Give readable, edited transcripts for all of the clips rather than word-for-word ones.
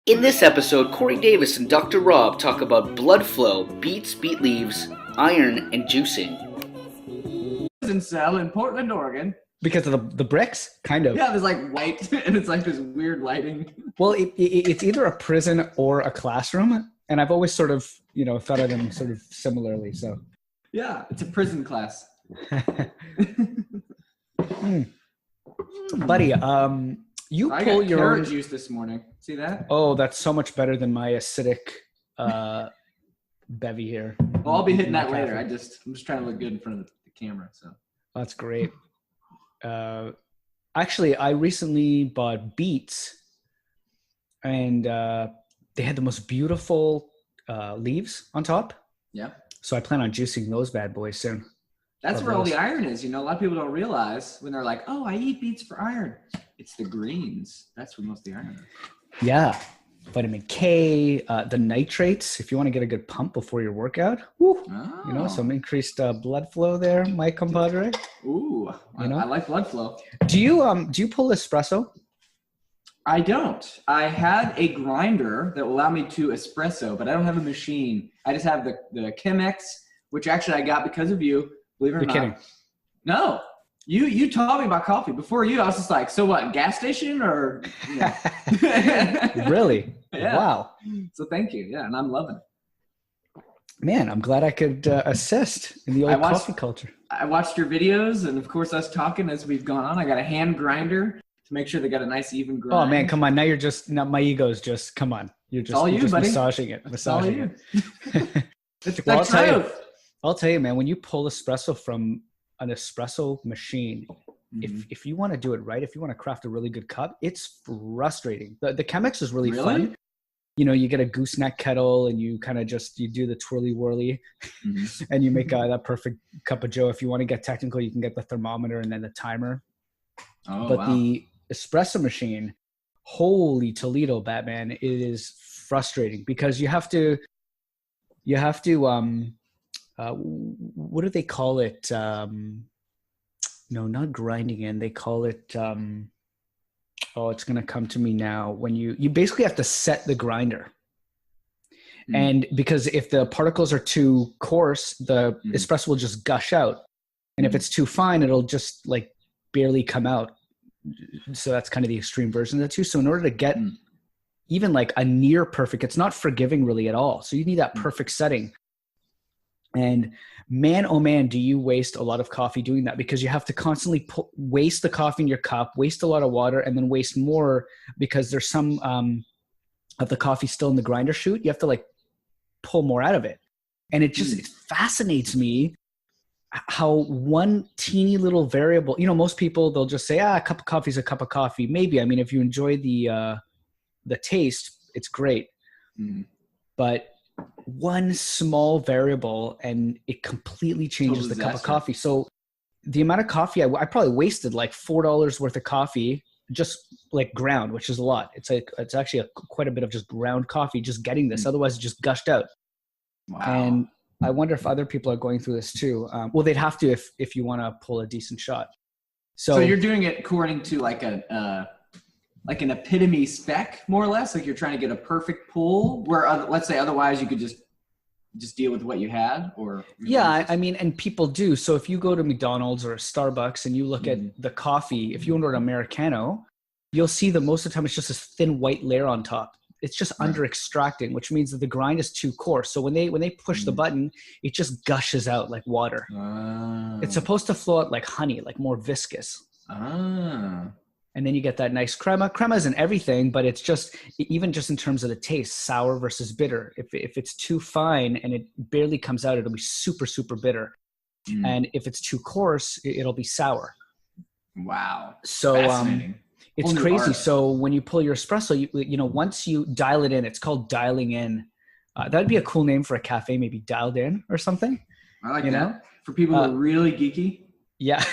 In this episode, Corey Davis and Dr. Rob talk about blood flow, beets, beet leaves, iron, and juicing. Prison cell in Portland, Oregon. Because of the bricks? Kind of. Yeah, there's like white, and it's like this weird lighting. Well, it's either a prison or a classroom, and I've always sort of, thought of them sort of similarly, so. Yeah, it's a prison class. Buddy, you I pull got your carrot own juice this morning. See that? Oh, that's so much better than my acidic bevy here. Well, I'll be hitting that later. I'm just trying to look good in front of the camera. So that's great. Actually, I recently bought beets, and they had the most beautiful leaves on top. Yeah. So I plan on juicing those bad boys soon. That's where all the iron is. A lot of people don't realize when they're like, "Oh, I eat beets for iron." It's the greens. That's where most of the iron is. Yeah. Vitamin K, the nitrates, if you want to get a good pump before your workout. Woo, some increased blood flow there, my compadre. Ooh, I like blood flow. Do you pull espresso? I don't. I had a grinder that will allow me to espresso, but I don't have a machine. I just have the Chemex, which actually I got because of you. Believe it or not. You're kidding. No. You taught me about coffee. Before you, I was just like, so what, gas station or? Really? Yeah. Wow. So thank you. Yeah, and I'm loving it. Man, I'm glad I could assist in the old coffee culture. I watched your videos, and of course us talking as we've gone on. I got a hand grinder to make sure they got a nice even grind. Oh man, come on. Now my ego's just, come on. You're just, all you, just buddy. Massaging it. It's all you. It's well, the I'll tell you, man, when you pull espresso from an espresso machine, if you want to do it right, if you want to craft a really good cup, it's frustrating. The Chemex is really fun. You get a gooseneck kettle and you kind of you do the twirly whirly and you make that perfect cup of joe. If you want to get technical, you can get the thermometer and then the timer. The espresso machine, holy Toledo, Batman, it is frustrating because you have to what do they call it? No, not grinding in. They call it, it's going to come to me now. When you basically have to set the grinder. And because if the particles are too coarse, the espresso will just gush out. And if it's too fine, it'll just like barely come out. So that's kind of the extreme version of the two. So in order to get even like a near perfect, it's not forgiving really at all. So you need that perfect setting. And man, oh man, do you waste a lot of coffee doing that, because you have to constantly waste the coffee in your cup, waste a lot of water, and then waste more because there's some of the coffee still in the grinder chute. You have to like pull more out of it. And it fascinates me how one teeny little variable, most people, they'll just say, a cup of coffee is a cup of coffee. Maybe, I mean, if you enjoy the taste, it's great. But one small variable and it completely changes the cup of coffee. So the amount of coffee, I probably wasted like $4 worth of coffee, just like ground, which is a lot. It's actually quite a bit of just ground coffee, just getting this. Otherwise it just gushed out. Wow. And I wonder if other people are going through this too. Well, they'd have to if you want to pull a decent shot. So you're doing it according to like an epitome spec, more or less, like you're trying to get a perfect pull where let's say otherwise you could just deal with what you had, or I mean, and people do. So if you go to McDonald's or a Starbucks and you look at the coffee, if you order an Americano, you'll see that most of the time it's just this thin white layer on top. It's just under extracting, which means that the grind is too coarse. So when they push the button, it just gushes out like water. It's supposed to flow out like honey, like more viscous. And then you get that nice crema. Crema isn't everything, but it's just, even just in terms of the taste, sour versus bitter. If it's too fine and it barely comes out, it'll be super, super bitter. And if it's too coarse, it'll be sour. Wow. So it's crazy. Art. So when you pull your espresso, once you dial it in, it's called dialing in. That'd be a cool name for a cafe, maybe Dialed In or something. I like that. For people who are really geeky. Yeah.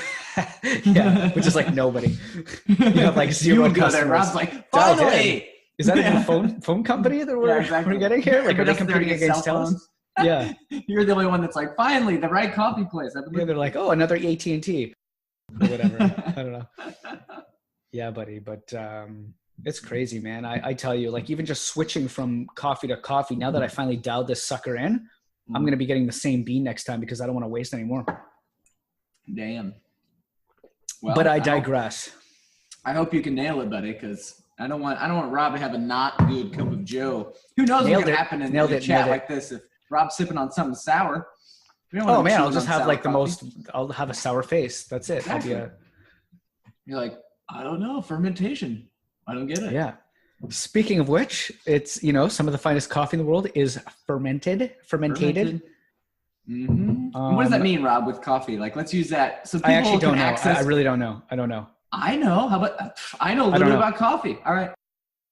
Yeah, which is like nobody. You have like zero customers. Rob's like, finally! Is that a new phone company that we're getting here? Like, are they competing against Telus? Yeah. You're the only one that's like, finally, the right coffee place. Yeah, they're like, another AT&T. Or whatever. I don't know. Yeah, buddy. But It's crazy, man. I tell you, like even just switching from coffee to coffee, now that I finally dialed this sucker in, I'm going to be getting the same bean next time because I don't want to waste anymore. Damn. Well, but I digress. I hope you can nail it, buddy, because I don't want Rob to have a not good cup of Joe. Who knows what could happen in a chat like this if Rob's sipping on something sour. Oh man, I'll just have like I'll have a sour face. That's it. Exactly. You're like, I don't know, fermentation. I don't get it. Yeah. Speaking of which, it's, some of the finest coffee in the world is fermented. Mm-hmm. What does that mean, Rob, with coffee? Like, let's use that. So people I actually don't know. Access... I really don't know. I don't know. I know. How about, I know a little bit about coffee. All right.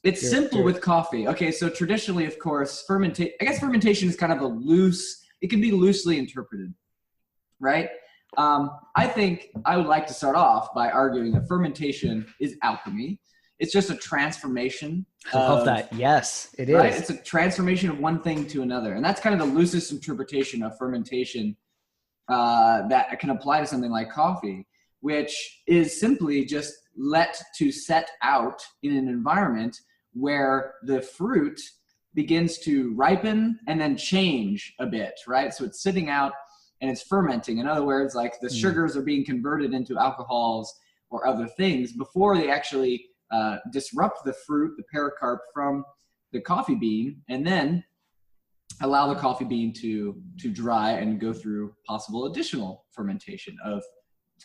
It's simple with coffee. Okay. So traditionally, of course, fermentation is kind of it can be loosely interpreted, right? I think I would like to start off by arguing that fermentation is alchemy. It's just a transformation. I love that. Yes, it is. Right? It's a transformation of one thing to another. And that's kind of the loosest interpretation of fermentation that can apply to something like coffee, which is simply just set out in an environment where the fruit begins to ripen and then change a bit, right? So it's sitting out and it's fermenting. In other words, like the sugars are being converted into alcohols or other things before they actually disrupt the fruit, the pericarp, from the coffee bean, and then allow the coffee bean to dry and go through possible additional fermentation of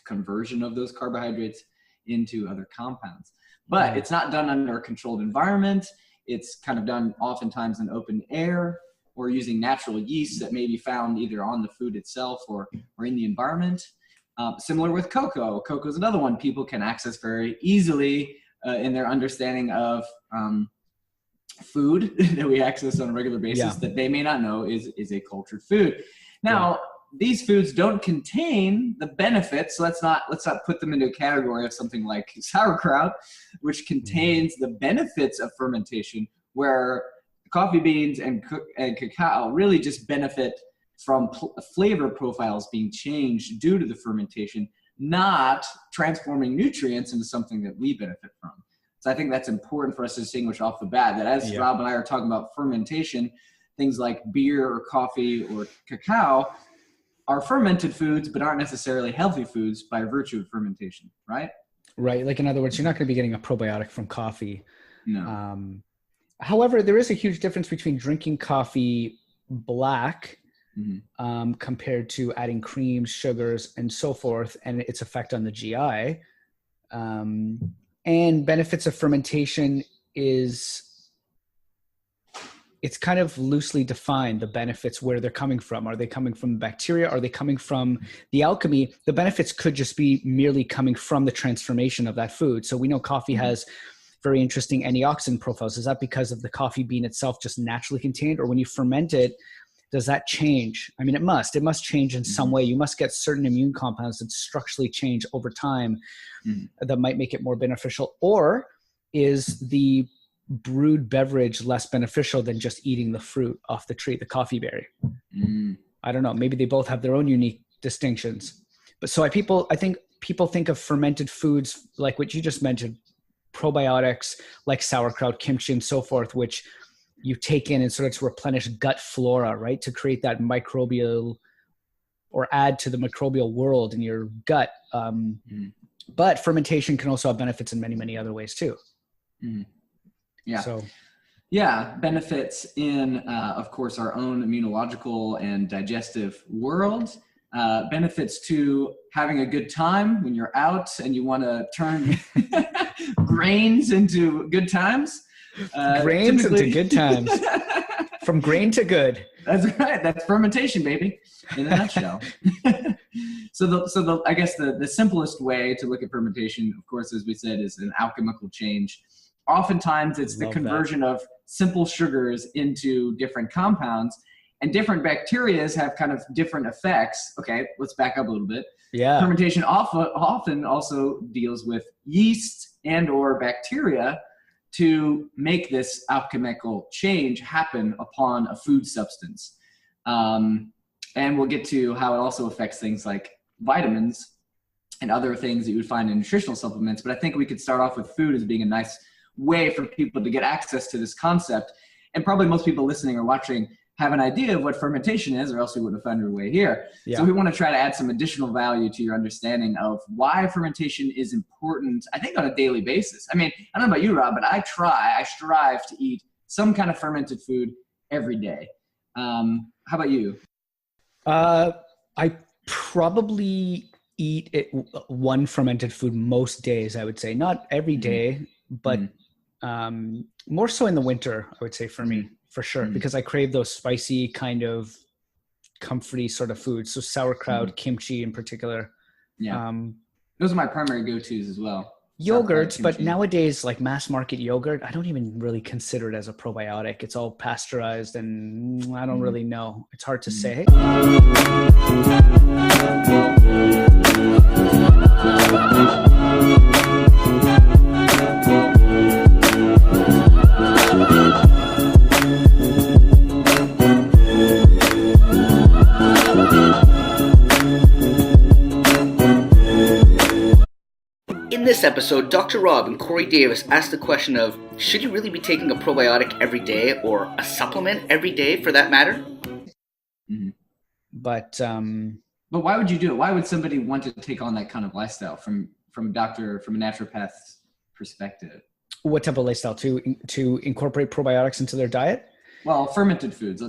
conversion of those carbohydrates into other compounds. But it's not done under a controlled environment. It's kind of done oftentimes in open air or using natural yeast that may be found either on the food itself or in the environment. Similar with cocoa. Cocoa is another one people can access very easily in their understanding of food that we access on a regular basis that they may not know is a cultured food. Now, these foods don't contain the benefits. So let's not put them into a category of something like sauerkraut, which contains the benefits of fermentation, where coffee beans and cacao really just benefit from flavor profiles being changed due to the fermentation, not transforming nutrients into something that we benefit from. So I think that's important for us to distinguish off the bat, that as Rob and I are talking about fermentation, things like beer or coffee or cacao are fermented foods, but aren't necessarily healthy foods by virtue of fermentation, right? Right. Like, in other words, you're not going to be getting a probiotic from coffee. No. However, there is a huge difference between drinking coffee black compared to adding creams, sugars, and so forth, and its effect on the GI. And benefits of fermentation it's kind of loosely defined, the benefits, where they're coming from. Are they coming from bacteria? Are they coming from the alchemy? The benefits could just be merely coming from the transformation of that food. So we know coffee has very interesting antioxidant profiles. Is that because of the coffee bean itself just naturally contained? Or when you ferment it, does that change? I mean, it must change in some way. You must get certain immune compounds that structurally change over time that might make it more beneficial. Or is the brewed beverage less beneficial than just eating the fruit off the tree, the coffee berry? I don't know. Maybe they both have their own unique distinctions. But so I think people think of fermented foods like what you just mentioned, probiotics like sauerkraut, kimchi, and so forth, which you take in and sort of to replenish gut flora, right? To create that microbial or add to the microbial world in your gut. But fermentation can also have benefits in many, many other ways too. Yeah. So, benefits in, of course, our own immunological and digestive world. Benefits to having a good time when you're out and you want to turn grains into good times. Grains into good times. From grain to good. That's right. That's fermentation, baby, in a nutshell. So I guess the simplest way to look at fermentation, of course, as we said, is an alchemical change. Oftentimes, it's the conversion of simple sugars into different compounds, and different bacteria have kind of different effects. Okay, let's back up a little bit. Yeah. Fermentation often also deals with yeast and or bacteria to make this alchemical change happen upon a food substance. And we'll get to how it also affects things like vitamins and other things that you would find in nutritional supplements. But I think we could start off with food as being a nice way for people to get access to this concept. And probably most people listening or watching have an idea of what fermentation is, or else we would have found your way here. Yeah. So we want to try to add some additional value to your understanding of why fermentation is important, I think, on a daily basis. I mean, I don't know about you, Rob, but I strive to eat some kind of fermented food every day. How about you? I probably eat one fermented food most days, I would say. Not every day, but more so in the winter, I would say, for me, for sure, because I crave those spicy kind of comforty sort of foods. So sauerkraut, kimchi in particular. Yeah. Those are my primary go-tos as well. Yogurts, but nowadays, like mass market yogurt, I don't even really consider it as a probiotic. It's all pasteurized, and I don't really know. It's hard to say. In this episode, Dr. Rob and Cory Davis asked the question of, should you really be taking a probiotic every day, or a supplement every day for that matter? But why would you do it? Why would somebody want to take on that kind of lifestyle from a naturopath's perspective? What type of lifestyle? To incorporate probiotics into their diet? Well, fermented foods,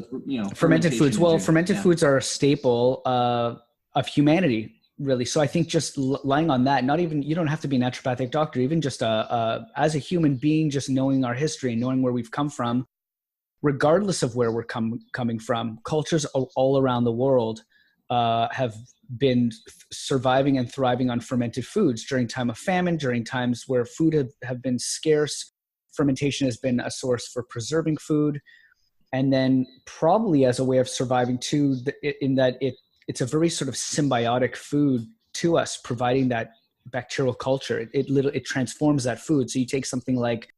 fermented foods. Well, fermented foods are a staple of humanity, really. So I think just lying on that, you don't have to be a naturopathic doctor, even just as a human being, just knowing our history and knowing where we've come from, regardless of where we're coming from. Cultures all around the world have been surviving and thriving on fermented foods during time of famine, during times where food have been scarce. Fermentation has been a source for preserving food. And then probably as a way of surviving too, in that it's a very sort of symbiotic food to us, providing that bacterial culture. It transforms that food. So you take something like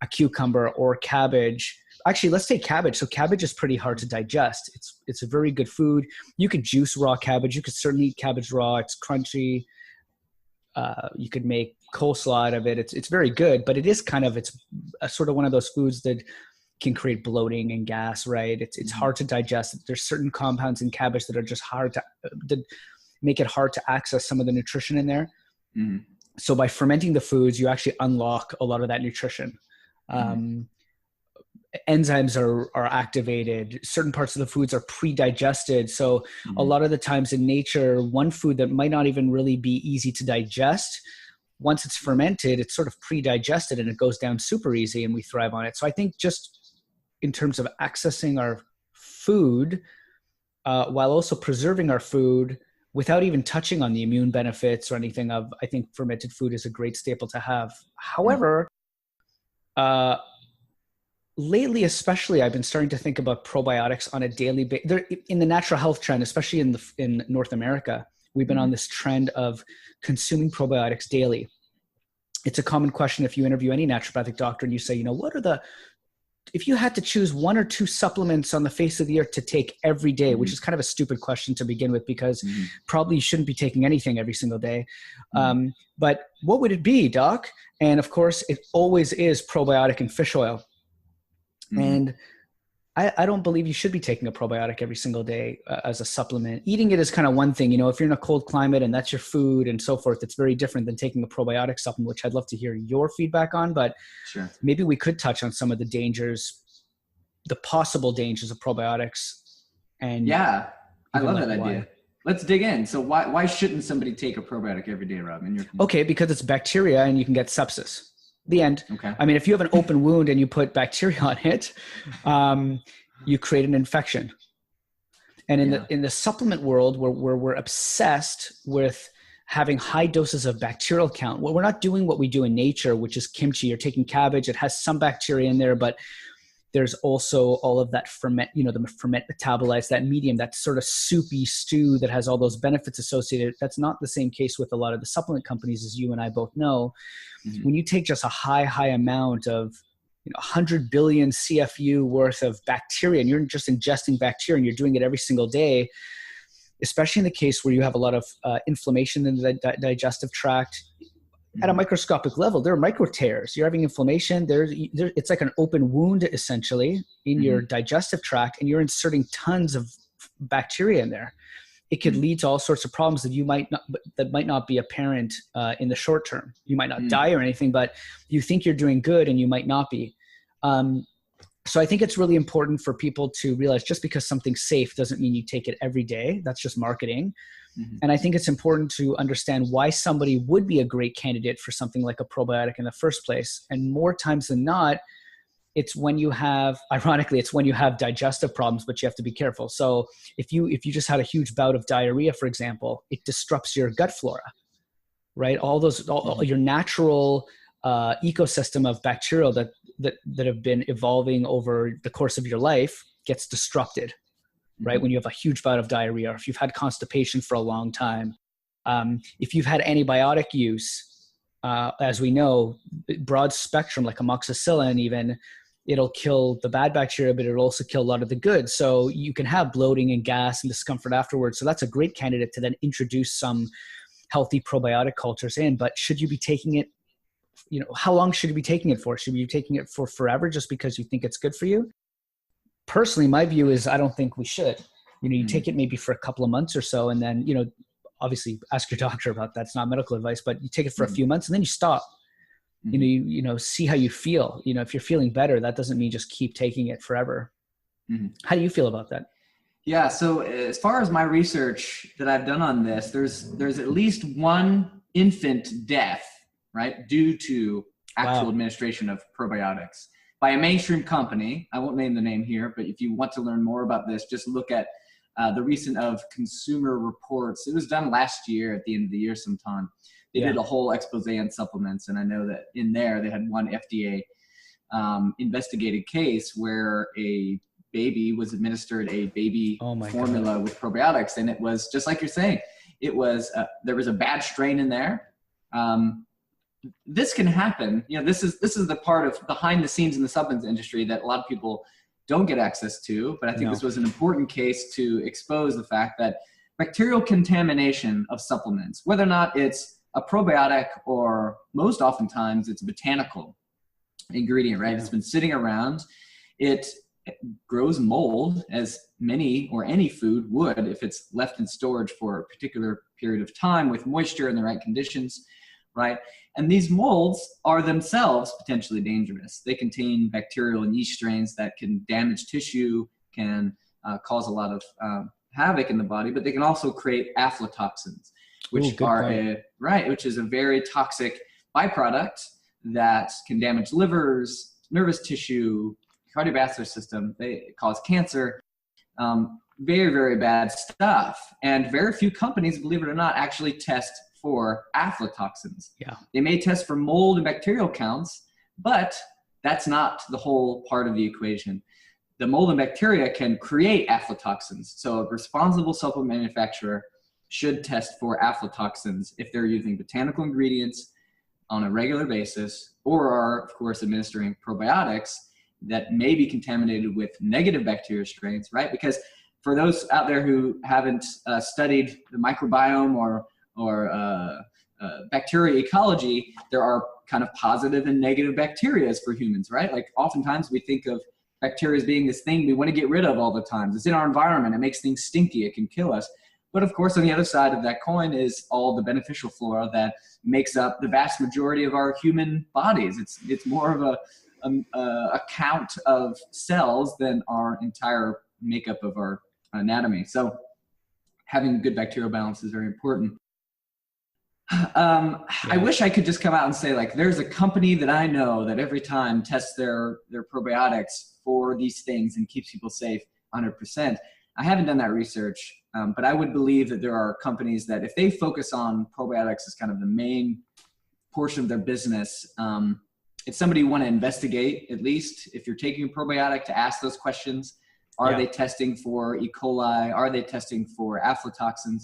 a cucumber or cabbage. Actually, let's take cabbage. So cabbage is pretty hard to digest. It's a very good food. You could juice raw cabbage. You could certainly eat cabbage raw. It's crunchy. You could make coleslaw out of it. It's very good, but it's a sort of one of those foods that can create bloating and gas, right? It's hard to digest. There's certain compounds in cabbage that are just that make it hard to access some of the nutrition in there. So by fermenting the foods, you actually unlock a lot of that nutrition. Enzymes are activated. Certain parts of the foods are pre-digested. So a lot of the times in nature, one food that might not even really be easy to digest, once it's fermented, it's sort of pre-digested and it goes down super easy and we thrive on it. So I think just in terms of accessing our food, while also preserving our food without even touching on the immune benefits or anything I think fermented food is a great staple to have. However, lately, especially, I've been starting to think about probiotics on a daily basis. In the natural health trend, especially in North America, we've been on this trend of consuming probiotics daily. It's a common question if you interview any naturopathic doctor and you say, if you had to choose one or two supplements on the face of the earth to take every day, which is kind of a stupid question to begin with, because probably you shouldn't be taking anything every single day. But what would it be, doc? And of course, it always is probiotic and fish oil. And I don't believe you should be taking a probiotic every single day as a supplement. Eating it is kind of one thing, if you're in a cold climate and that's your food and so forth, it's very different than taking a probiotic supplement, which I'd love to hear your feedback on, but maybe we could touch on some of the possible dangers of probiotics. And I love that idea. Let's dig in. So why shouldn't somebody take a probiotic every day, Rob? Okay, because it's bacteria and you can get sepsis. The end. Okay. I mean, if you have an open wound and you put bacteria on it, you create an infection. And in the supplement world, where we're obsessed with having high doses of bacterial count, well, we're not doing what we do in nature, which is kimchi. You're taking cabbage; it has some bacteria in there, but there's also all of that ferment, the ferment metabolites, that medium, that sort of soupy stew that has all those benefits associated. That's not the same case with a lot of the supplement companies, as you and I both know. When you take just a high amount of 100 billion CFU worth of bacteria, and you're just ingesting bacteria and you're doing it every single day, especially in the case where you have a lot of inflammation in the digestive tract, at a microscopic level, there are micro tears. You're having inflammation. It's like an open wound essentially in your digestive tract, and you're inserting tons of bacteria in there. It could lead to all sorts of problems that might not be apparent in the short term. You might not die or anything, but you think you're doing good and you might not be. So I think it's really important for people to realize just because something's safe doesn't mean you take it every day. That's just marketing. And I think it's important to understand why somebody would be a great candidate for something like a probiotic in the first place. And more times than not, ironically, it's when you have digestive problems, but you have to be careful. So if you just had a huge bout of diarrhea, for example, it disrupts your gut flora, right? All your natural ecosystem of bacterial that have been evolving over the course of your life gets disrupted, right? When you have a huge bout of diarrhea, or if you've had constipation for a long time, if you've had antibiotic use, as we know, broad spectrum, like amoxicillin even, it'll kill the bad bacteria, but it'll also kill a lot of the good. So you can have bloating and gas and discomfort afterwards. So that's a great candidate to then introduce some healthy probiotic cultures in. But should you be taking it, how long should you be taking it for? Should you be taking it for forever just because you think it's good for you? Personally, my view is I don't think we should. You take it maybe for a couple of months or so, and then, obviously ask your doctor about that. It's not medical advice, but you take it for a few months and then you stop. See how you feel. If you're feeling better, that doesn't mean just keep taking it forever. How do you feel about that? Yeah. So as far as my research that I've done on this, there's at least one infant death, right, due to actual administration of probiotics by a mainstream company. I won't name the name here, but if you want to learn more about this, just look at the recent of Consumer Reports. It was done last year at the end of the year sometime. They did a whole expose on supplements, and I know that in there they had one FDA investigated case where a baby was administered a baby formula with probiotics, and it was just like you're saying. It was there was a bad strain in there. This can happen. This is the part of behind the scenes in the supplements industry that a lot of people don't get access to. But I think this was an important case to expose the fact that bacterial contamination of supplements, whether or not it's a probiotic or most oftentimes it's a botanical ingredient, right? It's been sitting around. It grows mold, as any food would if it's left in storage for a particular period of time with moisture and the right conditions, right? And these molds are themselves potentially dangerous. They contain bacterial and yeast strains that can damage tissue, can cause a lot of havoc in the body, but they can also create aflatoxins, which which is a very toxic byproduct that can damage livers, nervous tissue, cardiovascular system. They cause cancer. Very, very bad stuff. And very few companies, believe it or not, actually test for aflatoxins. They may test for mold and bacterial counts, but that's not the whole part of the equation. The mold and bacteria can create aflatoxins. So a responsible supplement manufacturer should test for aflatoxins if they're using botanical ingredients on a regular basis, or are, of course, administering probiotics that may be contaminated with negative bacteria strains, right? Because for those out there who haven't studied the microbiome or bacteria ecology, there are kind of positive and negative bacteria for humans, right? Like oftentimes we think of bacteria as being this thing we want to get rid of all the time. It's in our environment. It makes things stinky. It can kill us. But of course, on the other side of that coin is all the beneficial flora that makes up the vast majority of our human bodies. It's more of a count of cells than our entire makeup of our anatomy. So having a good bacterial balance is very important. I wish I could just come out and say, like, there's a company that I know that every time tests their probiotics for these things and keeps people safe 100%. I haven't done that research, but I would believe that there are companies that if they focus on probiotics as kind of the main portion of their business, it's somebody you want to investigate, at least if you're taking a probiotic, to ask those questions. Are they testing for E. coli? Are they testing for aflatoxins?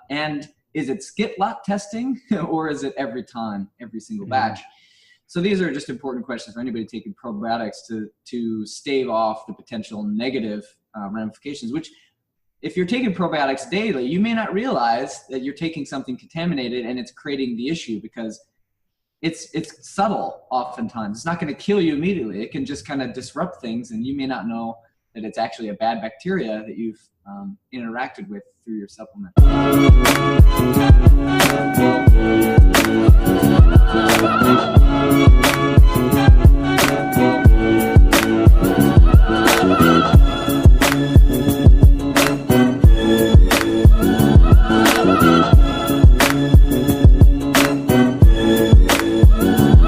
And is it skip lot testing or is it every time, every single batch? So these are just important questions for anybody taking probiotics to stave off the potential negative ramifications, which if you're taking probiotics daily, you may not realize that you're taking something contaminated and it's creating the issue, because it's subtle oftentimes. It's not going to kill you immediately. It can just kind of disrupt things, and you may not know that it's actually a bad bacteria that you've interacted with through your supplement.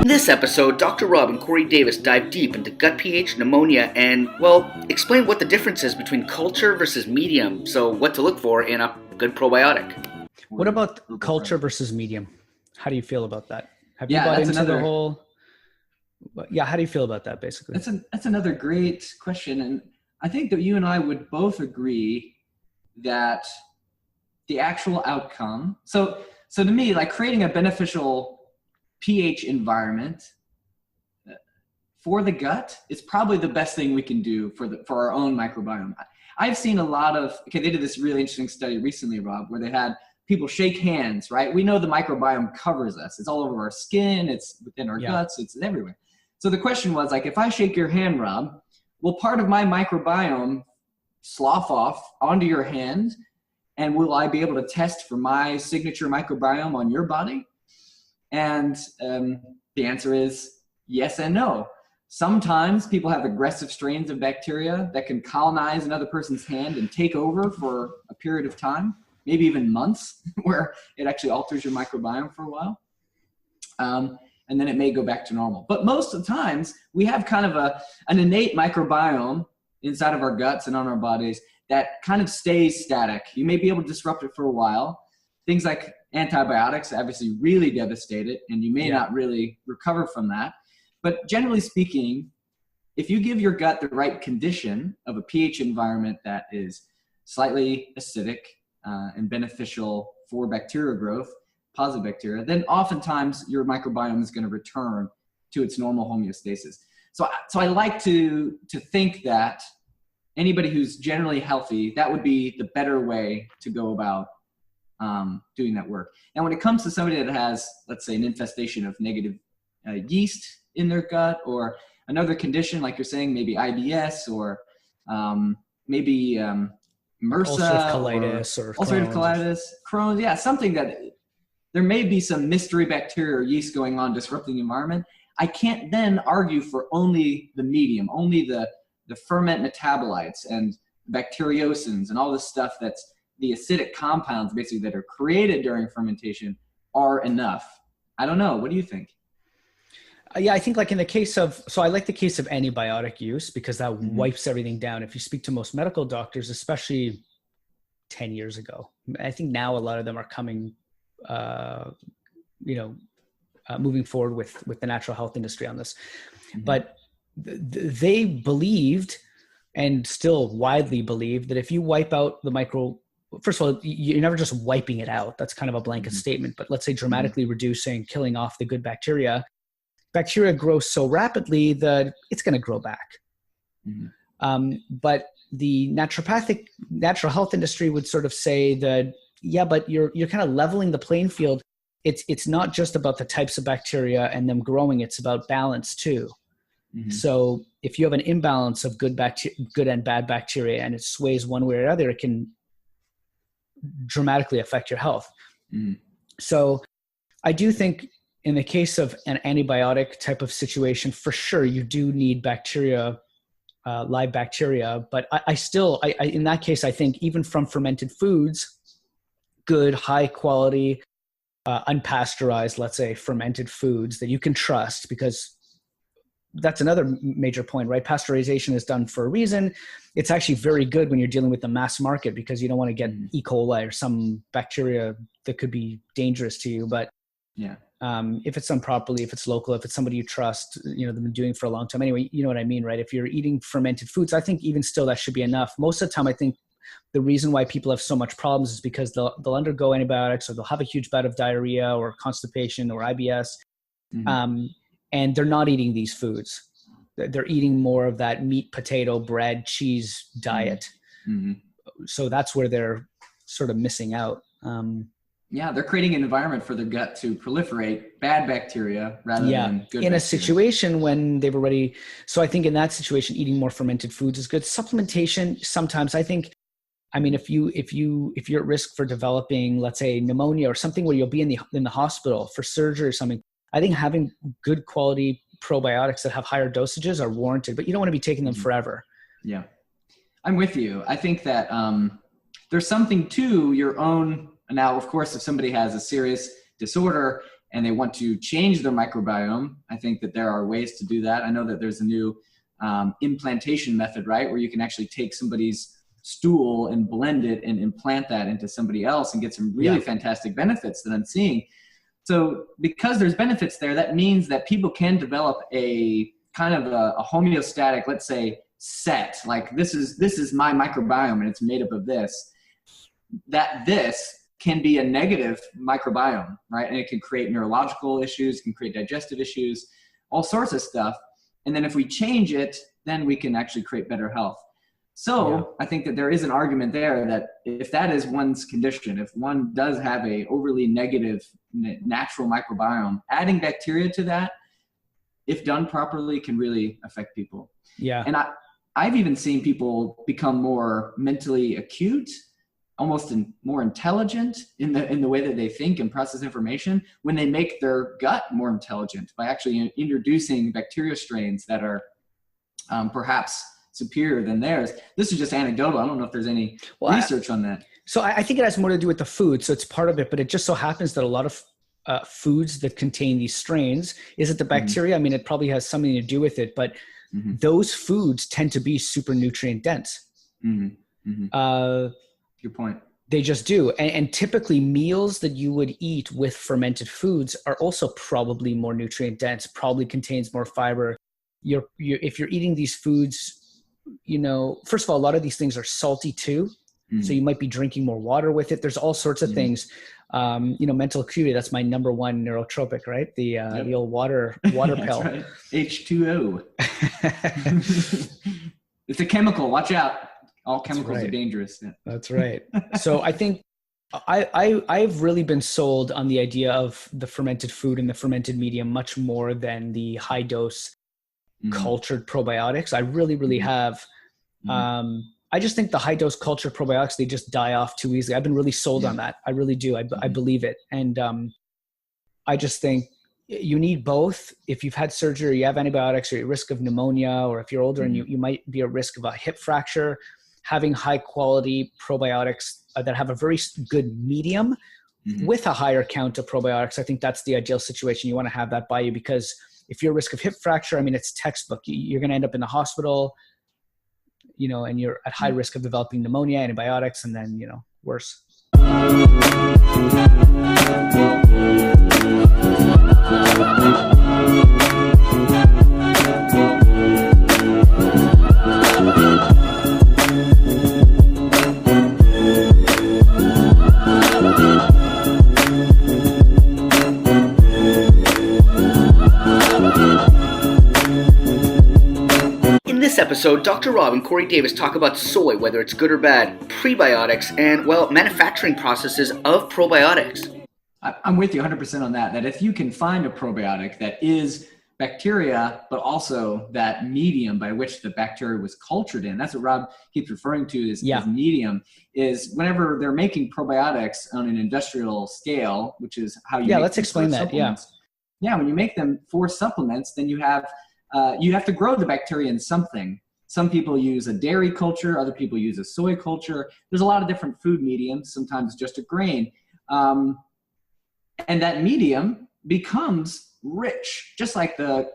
In this episode, Dr. Rob and Cory Davis dive deep into gut pH, pneumonia, and, well, explain what the difference is between culture versus medium, so what to look for in a good probiotic. What about culture versus medium? How do you feel about that? Have you bought into the whole... Yeah, how do you feel about that, basically? That's another great question, and I think that you and I would both agree that the actual outcome... So to me, like, creating a beneficial pH environment for the gut is probably the best thing we can do for our own microbiome. I've seen a lot of, they did this really interesting study recently, Rob, where they had people shake hands, right? We know the microbiome covers us. It's all over our skin. It's within our guts. It's everywhere. So the question was, like, if I shake your hand, Rob, will part of my microbiome slough off onto your hand? And will I be able to test for my signature microbiome on your body? And the answer is yes and no. Sometimes people have aggressive strains of bacteria that can colonize another person's hand and take over for a period of time, maybe even months, where it actually alters your microbiome for a while. And then it may go back to normal. But most of the times, we have kind of an innate microbiome inside of our guts and on our bodies that kind of stays static. You may be able to disrupt it for a while. Things like antibiotics obviously really devastate it, and you may not really recover from that. But generally speaking, if you give your gut the right condition of a pH environment that is slightly acidic and beneficial for bacterial growth, positive bacteria, then oftentimes your microbiome is going to return to its normal homeostasis. So I like to think that anybody who's generally healthy, that would be the better way to go about doing that work. Now, when it comes to somebody that has, let's say, an infestation of negative yeast in their gut, or another condition, like you're saying, maybe IBS, or maybe MRSA, ulcerative colitis, Crohn's, something that there may be some mystery bacteria or yeast going on disrupting the environment. I can't then argue for only the medium, only the ferment metabolites and bacteriocins and all this stuff that's the acidic compounds basically that are created during fermentation are enough. I don't know. What do you think? Yeah, I think, like, in the case of, so I like the case of antibiotic use, because that wipes everything down. If you speak to most medical doctors, especially 10 years ago, I think now a lot of them are coming, moving forward with the natural health industry on this. But they believed, and still widely believe, that if you wipe out the first of all, you're never just wiping it out. That's kind of a blanket statement. But let's say dramatically reducing, killing off the good bacteria grows so rapidly that it's going to grow back. But the natural health industry would sort of say that, but you're kind of leveling the playing field. It's not just about the types of bacteria and them growing. It's about balance too. So if you have an imbalance of good and bad bacteria, and it sways one way or the other, it can dramatically affect your health. So I do think in the case of an antibiotic type of situation, for sure, you do need bacteria, live bacteria. But I in that case, I think even from fermented foods, good, high quality, unpasteurized, let's say, fermented foods that you can trust, because that's another major point, right? Pasteurization is done for a reason. It's actually very good when you're dealing with the mass market, because you don't want to get E. coli or some bacteria that could be dangerous to you. But if it's done properly, if it's local, if it's somebody you trust, they've been doing it for a long time. Anyway, you know what I mean, right? If you're eating fermented foods, I think even still that should be enough. Most of the time, I think the reason why people have so much problems is because they'll undergo antibiotics, or they'll have a huge bout of diarrhea or constipation or IBS. And they're not eating these foods. They're eating more of that meat, potato, bread, cheese diet, so that's where they're sort of missing out. Yeah, they're creating an environment for their gut to proliferate bad bacteria rather than good in bacteria. a situation when they've already, so I think in that situation, eating more fermented foods is good. Supplementation, sometimes I think, I mean, if you're at risk for developing, let's say, pneumonia or something where you'll be in the hospital for surgery or something, I think having good quality probiotics that have higher dosages are warranted, but you don't want to be taking them forever. Yeah, I'm with you. I think that there's something to your own. Now, of course, if somebody has a serious disorder and they want to change their microbiome, I think that there are ways to do that. I know that there's a new implantation method, right, where you can actually take somebody's stool and blend it and implant that into somebody else and get some really fantastic benefits that I'm seeing. So because there's benefits there, that means that people can develop a kind of a homeostatic, let's say, set. Like this is my microbiome and it's made up of this. This can be a negative microbiome, right? And it can create neurological issues, can create digestive issues, all sorts of stuff. And then if we change it, then we can actually create better health. So I think that there is an argument there that if that is one's condition, if one does have a overly negative natural microbiome, adding bacteria to that, if done properly, can really affect people. Yeah. And I've even seen people become more mentally acute, almost more intelligent in the way that they think and process information when they make their gut more intelligent by actually introducing bacteria strains that are perhaps superior than theirs. This is just anecdotal. I don't know if there's any research on that. So I think it has more to do with the food. So it's part of it, but it just so happens that a lot of foods that contain these strains, is it the bacteria? I mean, it probably has something to do with it, but those foods tend to be super nutrient dense. Good point. They just do. And typically meals that you would eat with fermented foods are also probably more nutrient dense, probably contains more fiber. If you're eating these foods, first of all, a lot of these things are salty too. So you might be drinking more water with it. There's all sorts of things. Mental acuity, that's my number one neurotropic, right? The old water pill. Right. H2O. It's a chemical. Watch out. All chemicals are dangerous. Yeah. That's right. So I think I've really been sold on the idea of the fermented food and the fermented medium much more than the high dose cultured probiotics. I really, really have. I just think the high dose cultured probiotics, they just die off too easily. I've been really sold on that. I really do. I believe it. And I just think you need both. If you've had surgery, or you have antibiotics, or you're at risk of pneumonia, or if you're older and you might be at risk of a hip fracture, having high quality probiotics that have a very good medium with a higher count of probiotics, I think that's the ideal situation. You want to have that by you, because if you're at risk of hip fracture, I mean, it's textbook. You're going to end up in the hospital, and you're at high risk of developing pneumonia, antibiotics, and then, worse. In this episode, Dr. Rob and Cory Davis talk about soy, whether it's good or bad, prebiotics, and, manufacturing processes of probiotics. I'm with you 100% on that if you can find a probiotic that is bacteria, but also that medium by which the bacteria was cultured in, that's what Rob keeps referring to as medium, is whenever they're making probiotics on an industrial scale, which is how you let's explain that. When you make them for supplements, then you have to grow the bacteria in something. Some people use a dairy culture, other people use a soy culture. There's a lot of different food mediums, sometimes just a grain. And that medium becomes rich, just like the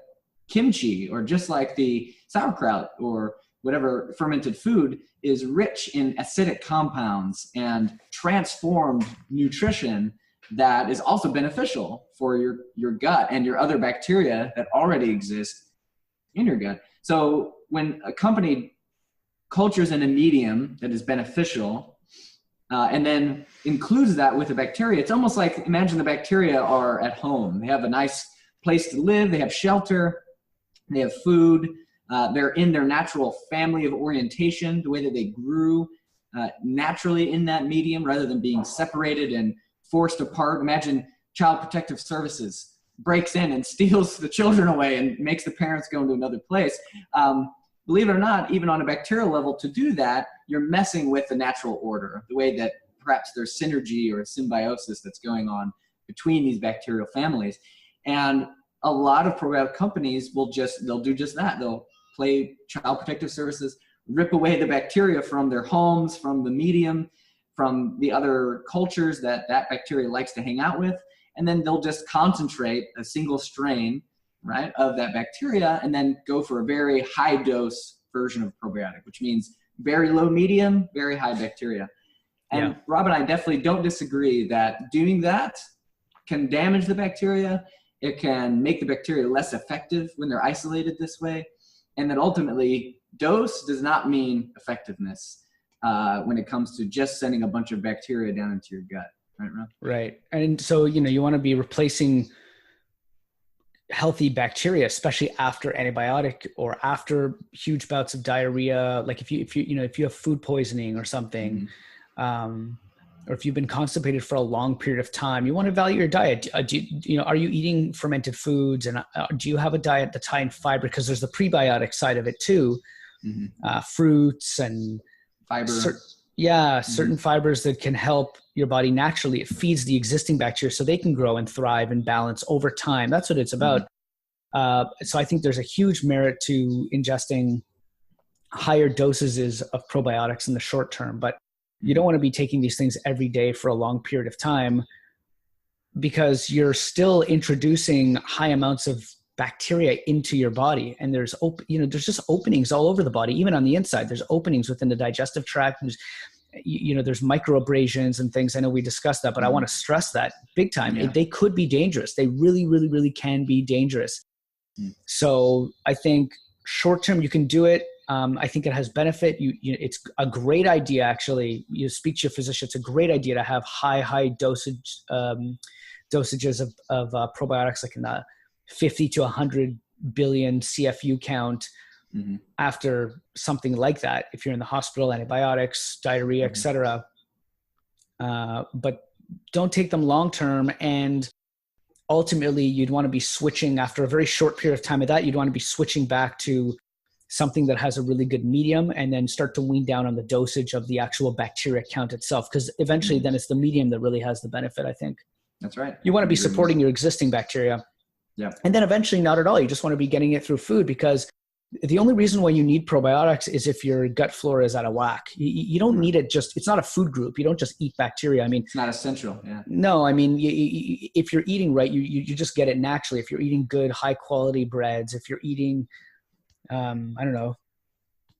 kimchi or just like the sauerkraut or whatever fermented food is rich in acidic compounds and transformed nutrition that is also beneficial for your gut and your other bacteria that already exist in your gut. So when a company cultures in a medium that is beneficial, and then includes that with the bacteria, it's almost like, imagine the bacteria are at home. They have a nice place to live. They have shelter. They have food. They're in their natural family of orientation, the way that they grew. naturally in that medium rather than being separated and forced apart. Imagine Child Protective Services breaks in and steals the children away and makes the parents go into another place. Believe it or not, even on a bacterial level, to do that, you're messing with the natural order, the way that perhaps there's synergy or symbiosis that's going on between these bacterial families. And a lot of probiotic companies they'll do just that. They'll play Child Protective Services, rip away the bacteria from their homes, from the medium, from the other cultures that bacteria likes to hang out with. And then they'll just concentrate a single strain, right, of that bacteria, and then go for a very high dose version of probiotic, which means very low medium, very high bacteria. And Rob and I definitely don't disagree that doing that can damage the bacteria. It can make the bacteria less effective when they're isolated this way. And then ultimately, dose does not mean effectiveness when it comes to just sending a bunch of bacteria down into your gut. Right, Rob? Right. And so, you want to be replacing healthy bacteria, especially after antibiotic or after huge bouts of diarrhea. Like if you have food poisoning or something, or if you've been constipated for a long period of time, you want to evaluate your diet. Are you eating fermented foods, and do you have a diet that's high in fiber? Because there's the prebiotic side of it too, fruits and fiber. Certain fibers that can help your body naturally. It feeds the existing bacteria so they can grow and thrive and balance over time. That's what it's about. So I think there's a huge merit to ingesting higher doses of probiotics in the short term, but you don't want to be taking these things every day for a long period of time, because you're still introducing high amounts of bacteria into your body. And there's just openings all over the body, even on the inside. There's openings within the digestive tract. There's microabrasions and things. I know we discussed that, but I want to stress that big time. They could be dangerous. They really, really, really can be dangerous. So I think short term you can do it. I think it has benefit. It's a great idea, actually. You speak to your physician. It's a great idea to have high dosages of probiotics, like in the 50 to 100 billion CFU count after something like that. If you're in the hospital, antibiotics, diarrhea, etc. But don't take them long term. And ultimately, you'd want to be switching after a very short period of time of that. You'd want to be switching back to something that has a really good medium, and then start to wean down on the dosage of the actual bacteria count itself. Because eventually then it's the medium that really has the benefit, I think. That's right. You want to be supporting your existing bacteria. Yeah. And then eventually not at all. You just want to be getting it through food, because the only reason why you need probiotics is if your gut flora is out of whack. You don't need it it's not a food group. You don't just eat bacteria. I mean, it's not essential. Yeah. No, I mean, if you're eating right, you just get it naturally. If you're eating good, high quality breads, if you're eating, I don't know,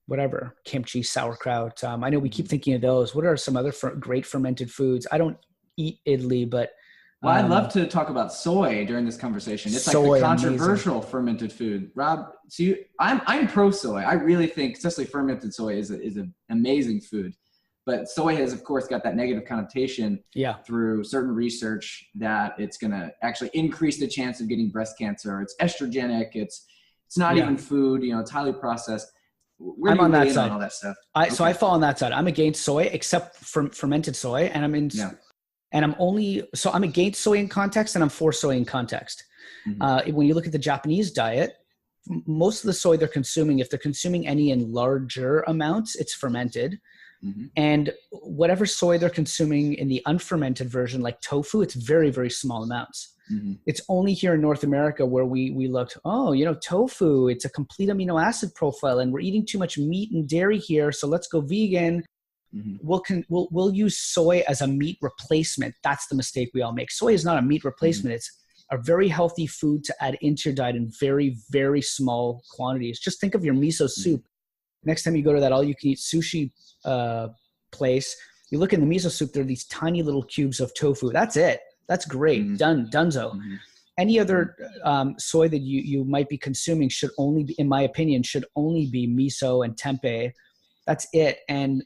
whatever, kimchi, sauerkraut. I know we keep thinking of those. What are some other great fermented foods? I don't eat idli, but well, I'd love to talk about soy during this conversation. It's like the controversial fermented food. Rob, so I'm pro soy. I really think, especially fermented soy, is an amazing food. But soy has, of course, got that negative connotation through certain research that it's going to actually increase the chance of getting breast cancer. It's estrogenic. It's not even food. It's highly processed. I'm on that side. On all that stuff. So I fall on that side. I'm against soy, except for fermented soy, and I'm in. Yeah. And I'm against soy in context, and I'm for soy in context. When you look at the Japanese diet, most of the soy they're consuming, if they're consuming any in larger amounts, it's fermented. And whatever soy they're consuming in the unfermented version, like tofu, it's very, very small amounts. It's only here in North America where we looked, tofu, it's a complete amino acid profile, and we're eating too much meat and dairy here, so let's go vegan. We'll use soy as a meat replacement. That's the mistake we all make. Soy is not a meat replacement. It's a very healthy food to add into your diet in very, very small quantities. Just think of your miso soup. Next time you go to that all-you-can-eat sushi place, you look in the miso soup, there are these tiny little cubes of tofu. That's it. That's great. Dunzo. Any other soy that you might be consuming should only be, in my opinion, should only be miso and tempeh. That's it. And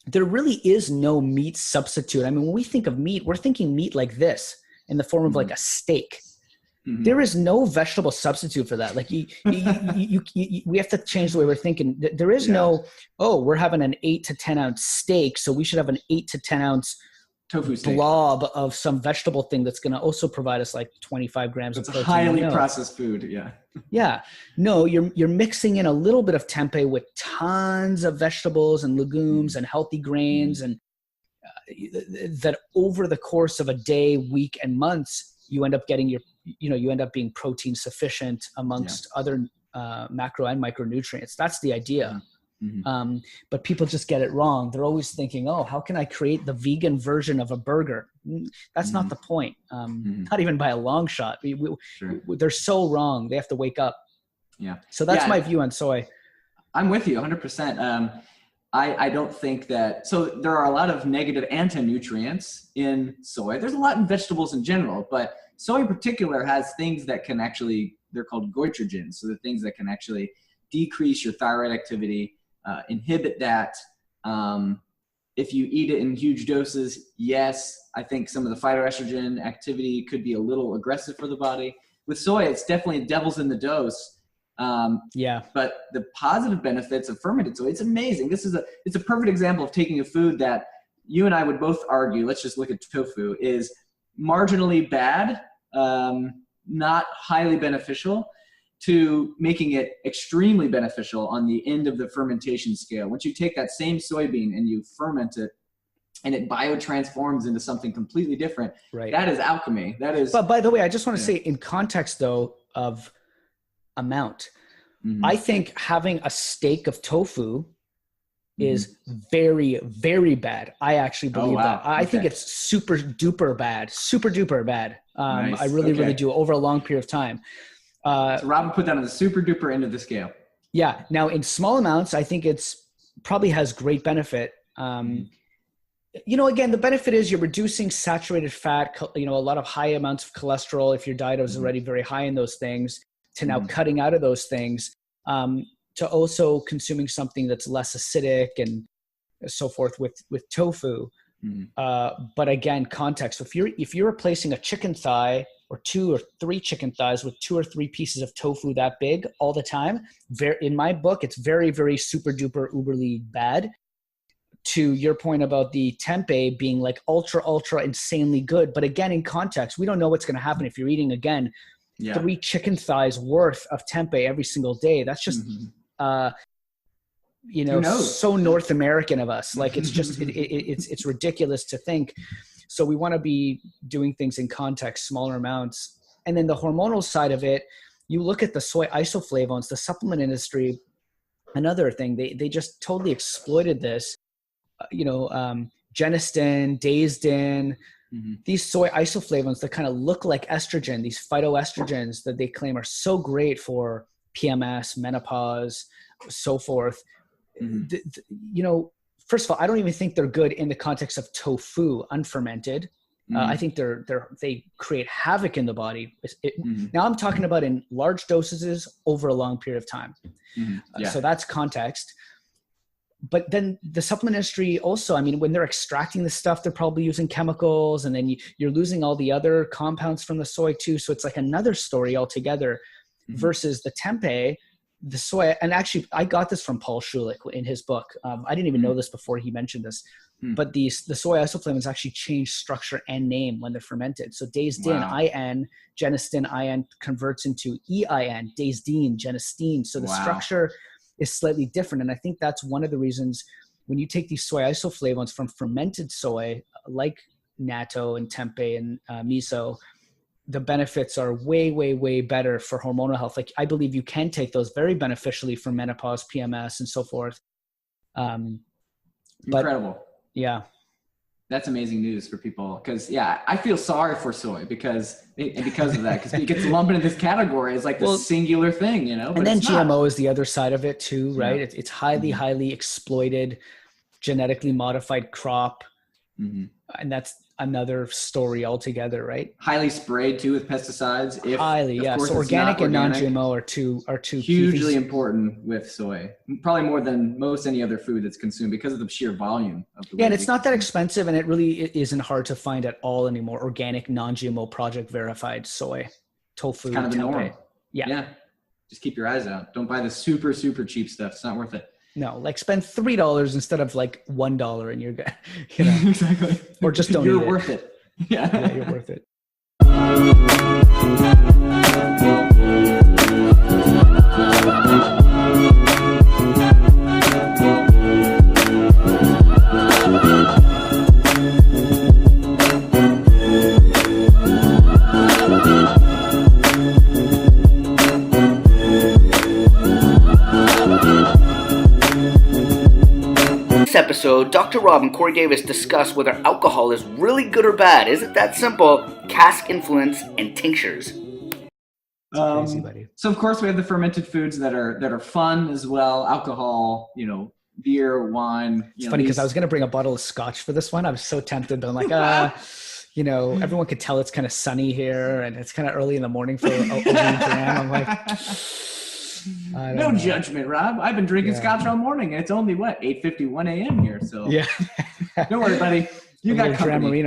there really is no meat substitute. I mean, when we think of meat, we're thinking meat like this in the form of like a steak. There is no vegetable substitute for that. Like we have to change the way we're thinking. There is no, oh, we're having an 8 to 10 ounce steak, so we should have an 8 to 10 ounce tofu steak, blob of some vegetable thing that's going to also provide us like 25 grams of protein. It's highly processed food. Yeah. Yeah. No, you're mixing in a little bit of tempeh with tons of vegetables and legumes and healthy grains, and that over the course of a day, week, and months, you end up getting you end up being protein sufficient amongst other macro and micronutrients. That's the idea. But people just get it wrong. They're always thinking, oh, how can I create the vegan version of a burger? That's not the point. Not even by a long shot. They're so wrong. They have to wake up. Yeah. So that's my view on soy. I'm with you 100%. I don't think that, so there are a lot of negative anti-nutrients in soy. There's a lot in vegetables in general, but soy in particular has things that can actually, they're called goitrogens. So the things that can actually decrease your thyroid activity, inhibit that. If you eat it in huge doses, yes, I think some of the phytoestrogen activity could be a little aggressive for the body. With soy, it's definitely devil's in the dose. But the positive benefits of fermented soy, it's amazing. It's a perfect example of taking a food that you and I would both argue, let's just look at tofu, is marginally bad, not highly beneficial, to making it extremely beneficial on the end of the fermentation scale. Once you take that same soybean and you ferment it and it biotransforms into something completely different, that is alchemy. That is. But by the way, I just want to say, in context though of amount, I think having a steak of tofu is very, very bad. I actually believe that. I think it's super duper bad. Nice. I really do, over a long period of time. So Robin put that on the super duper end of the scale. Yeah. Now in small amounts, I think it's probably has great benefit. Again, the benefit is you're reducing saturated fat, a lot of high amounts of cholesterol. If your diet was already very high in those things, to now cutting out of those things, to also consuming something that's less acidic and so forth with tofu. But again, context. If you're replacing a chicken thigh or 2 or 3 chicken thighs with 2 or 3 pieces of tofu that big all the time, in my book, it's very, very super duper uberly bad. To your point about the tempeh being like ultra insanely good. But again, in context, we don't know what's going to happen if you're eating, again, 3 chicken thighs worth of tempeh every single day. That's just, so North American of us. Like, it's just, it's ridiculous to think. So we want to be doing things in context, smaller amounts. And then the hormonal side of it, you look at the soy isoflavones, the supplement industry, another thing, they just totally exploited this. Genistin, Daysdin, these soy isoflavones that kind of look like estrogen, these phytoestrogens that they claim are so great for PMS, menopause, so forth. First of all, I don't even think they're good in the context of tofu, unfermented. I think they create havoc in the body. Now I'm talking about in large dosages over a long period of time. So that's context. But then the supplement industry also, when they're extracting the stuff, they're probably using chemicals, and then you're losing all the other compounds from the soy too. So it's like another story altogether versus the tempeh, the soy. And actually, I got this from Paul Schulich in his book. I didn't even know this before he mentioned this, but the soy isoflavones actually change structure and name when they're fermented. So Daysdin, IN, Genistin, IN converts into EIN, Daysdin, Genistin. So the structure is slightly different. And I think that's one of the reasons when you take these soy isoflavones from fermented soy, like natto and tempeh and miso, the benefits are way, way, way better for hormonal health. Like, I believe you can take those very beneficially for menopause, PMS, and so forth. Incredible. Yeah. That's amazing news for people. Because I feel sorry for soy because of that, because it gets lumped into this category as like this singular thing, But and then GMO is the other side of it too, right? Yeah. It's highly, highly exploited, genetically modified crop, and that's another story altogether, right? Highly sprayed too with pesticides. So organic and non-GMO are two hugely important with soy. Probably more than most any other food that's consumed because of the sheer volume of the and it's not that expensive, and it really isn't hard to find at all anymore. Organic, non-GMO, project verified soy. tofu, It's kind of the tempeh. norm. Yeah. Just keep your eyes out. Don't buy the super, super cheap stuff. It's not worth it. No, like spend $3 instead of like $1 and you're good. You know, Exactly. or just don't You're eat worth it. Yeah, you're worth it. This episode, Dr. Rob and Cory Davis discuss whether alcohol is really good or bad. Is it that simple? Cask influence and tinctures. Crazy, buddy. So of course we have the fermented foods that are fun as well. Alcohol, beer, wine. It's funny because I was going to bring a bottle of scotch for this one. I was so tempted, but I'm like, everyone could tell it's kind of sunny here and it's kind of early in the morning for a jam. I'm like, no judgment, Rob. I've been drinking scotch all morning and it's only 8:51 a.m. here. So yeah, don't worry, buddy. You got company.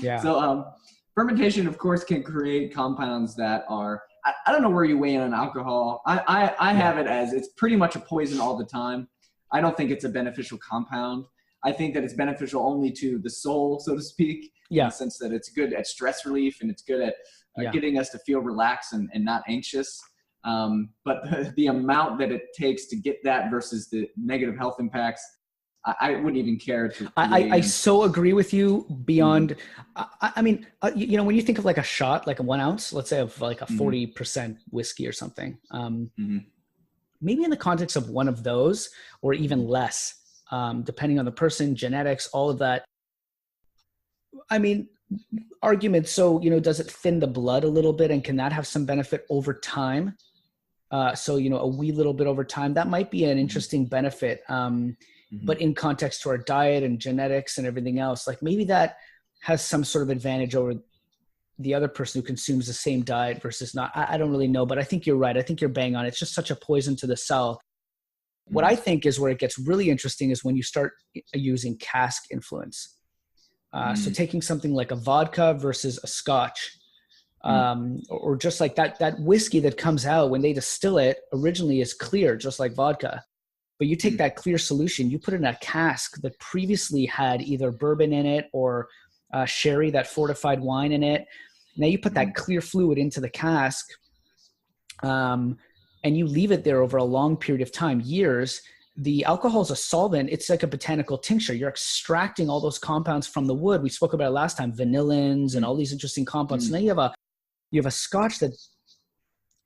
Yeah. So fermentation, of course, can create compounds that are. I don't know where you weigh in on alcohol. I have it as it's pretty much a poison all the time. I don't think it's a beneficial compound. I think that it's beneficial only to the soul, so to speak, in the sense that it's good at stress relief and it's good at getting us to feel relaxed and not anxious. But the amount that it takes to get that versus the negative health impacts, I wouldn't even care to. I so agree with you beyond. I mean, when you think of like a shot, like a 1 ounce, let's say of like a 40% whiskey or something, maybe in the context of one of those or even less, depending on the person, genetics, all of that. I mean, argument. So, does it thin the blood a little bit and can that have some benefit over time? So, a wee little bit over time, that might be an interesting benefit. But in context to our diet and genetics and everything else, like maybe that has some sort of advantage over the other person who consumes the same diet versus not. I don't really know, but I think you're right. I think you're bang on. It's just such a poison to the cell. What I think is where it gets really interesting is when you start using cask influence. So taking something like a vodka versus a scotch, or just like that whiskey that comes out when they distill it originally is clear, just like vodka. But you take that clear solution, you put it in a cask that previously had either bourbon in it or sherry, that fortified wine in it. Now you put that clear fluid into the cask and you leave it there over a long period of time, years. The alcohol is a solvent. It's like a botanical tincture. You're extracting all those compounds from the wood. We spoke about it last time, vanillins and all these interesting compounds. So now you have a scotch that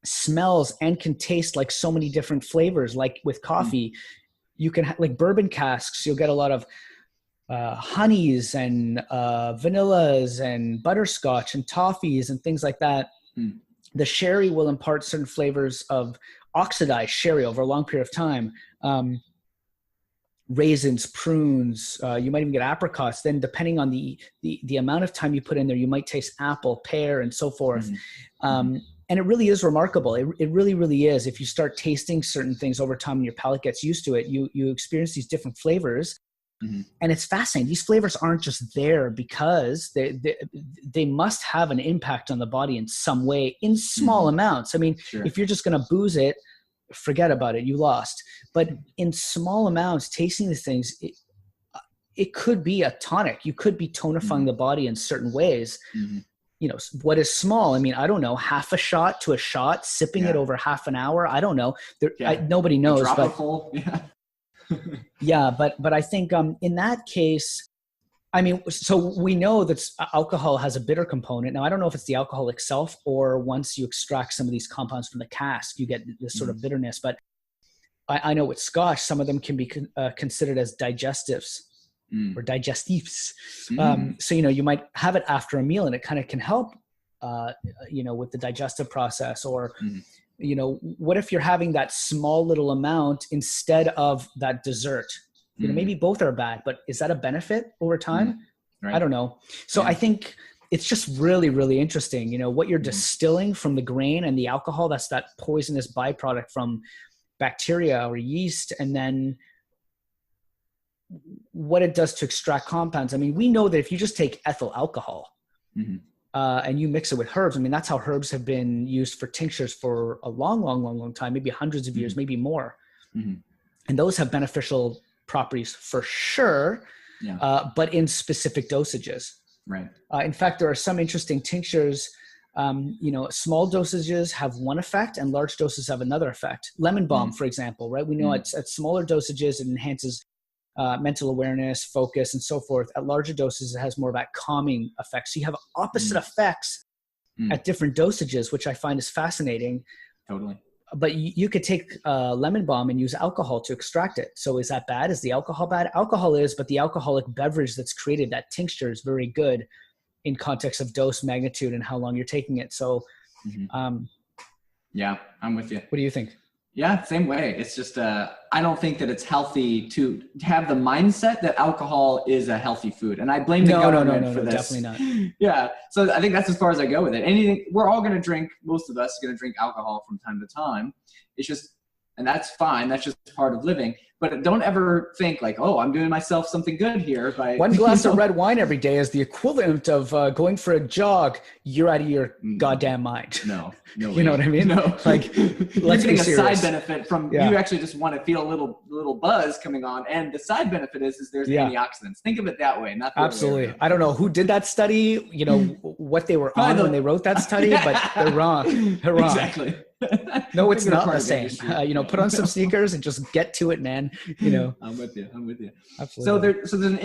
smells and can taste like so many different flavors. Like with coffee, you can like bourbon casks, you'll get a lot of honeys and vanillas and butterscotch and toffees and things like that. The sherry will impart certain flavors of oxidized sherry over a long period of time. Raisins, prunes, you might even get apricots. Then depending on the amount of time you put in there, you might taste apple, pear, and so forth. And it really is remarkable. It really, really is. If you start tasting certain things over time and your palate gets used to it, you experience these different flavors. And it's fascinating. These flavors aren't just there because they must have an impact on the body in some way in small amounts. I mean, if you're just going to booze it, forget about it. You lost. But in small amounts, tasting these things, it could be a tonic. You could be tonifying the body in certain ways. What is small? I mean, I don't know, half a shot to a shot, sipping it over half an hour. I don't know. Nobody knows. But I think in that case, I mean, so we know that alcohol has a bitter component. Now, I don't know if it's the alcohol itself or once you extract some of these compounds from the cask, you get this sort of bitterness. But I know with scotch, some of them can be considered as digestives. Or digestives. So, you might have it after a meal and it kind of can help, with the digestive process or, what if you're having that small little amount instead of that dessert? Maybe both are bad, but is that a benefit over time? Right. I don't know. So I think it's just really, really interesting, what you're distilling from the grain and the alcohol, that's that poisonous byproduct from bacteria or yeast. And then what it does to extract compounds. I mean, we know that if you just take ethyl alcohol, and you mix it with herbs. I mean, that's how herbs have been used for tinctures for a long time, maybe hundreds of years, maybe more. Mm-hmm. And those have beneficial properties for sure, but in specific dosages. Right. In fact, there are some interesting tinctures. Small dosages have one effect and large doses have another effect. Lemon balm, for example, right? We know at smaller dosages, it enhances mental awareness, focus, and so forth. At larger doses, it has more of that calming effect. So you have opposite effects at different dosages, which I find is fascinating. Totally. But you could take lemon balm and use alcohol to extract it. So is that bad? Is the alcohol bad? Alcohol is, but the alcoholic beverage that's created, that tincture, is very good in context of dose, magnitude, and how long you're taking it. So, yeah, I'm with you. What do you think? Yeah, same way. It's just, I don't think that it's healthy to have the mindset that alcohol is a healthy food. And I blame the government for this. Definitely not. Yeah. So I think that's as far as I go with it. Anything, we're all going to drink, most of us are going to drink alcohol from time to time. It's just, and that's fine. That's just part of living. But don't ever think like, oh, I'm doing myself something good here by one glass of red wine every day is the equivalent of going for a jog. You're out of your goddamn mind. No you know what I mean? No. Like, let's getting be a serious. side benefit from you actually just want to feel a little buzz coming on, and the side benefit is there's antioxidants. Think of it that way. Not the absolutely. I don't know who did that study. You know what they were on when they wrote that study, but they're wrong. They're wrong. Exactly. No, it's not the same. Put on some sneakers and just get to it, man. I'm with you. Absolutely. So there's an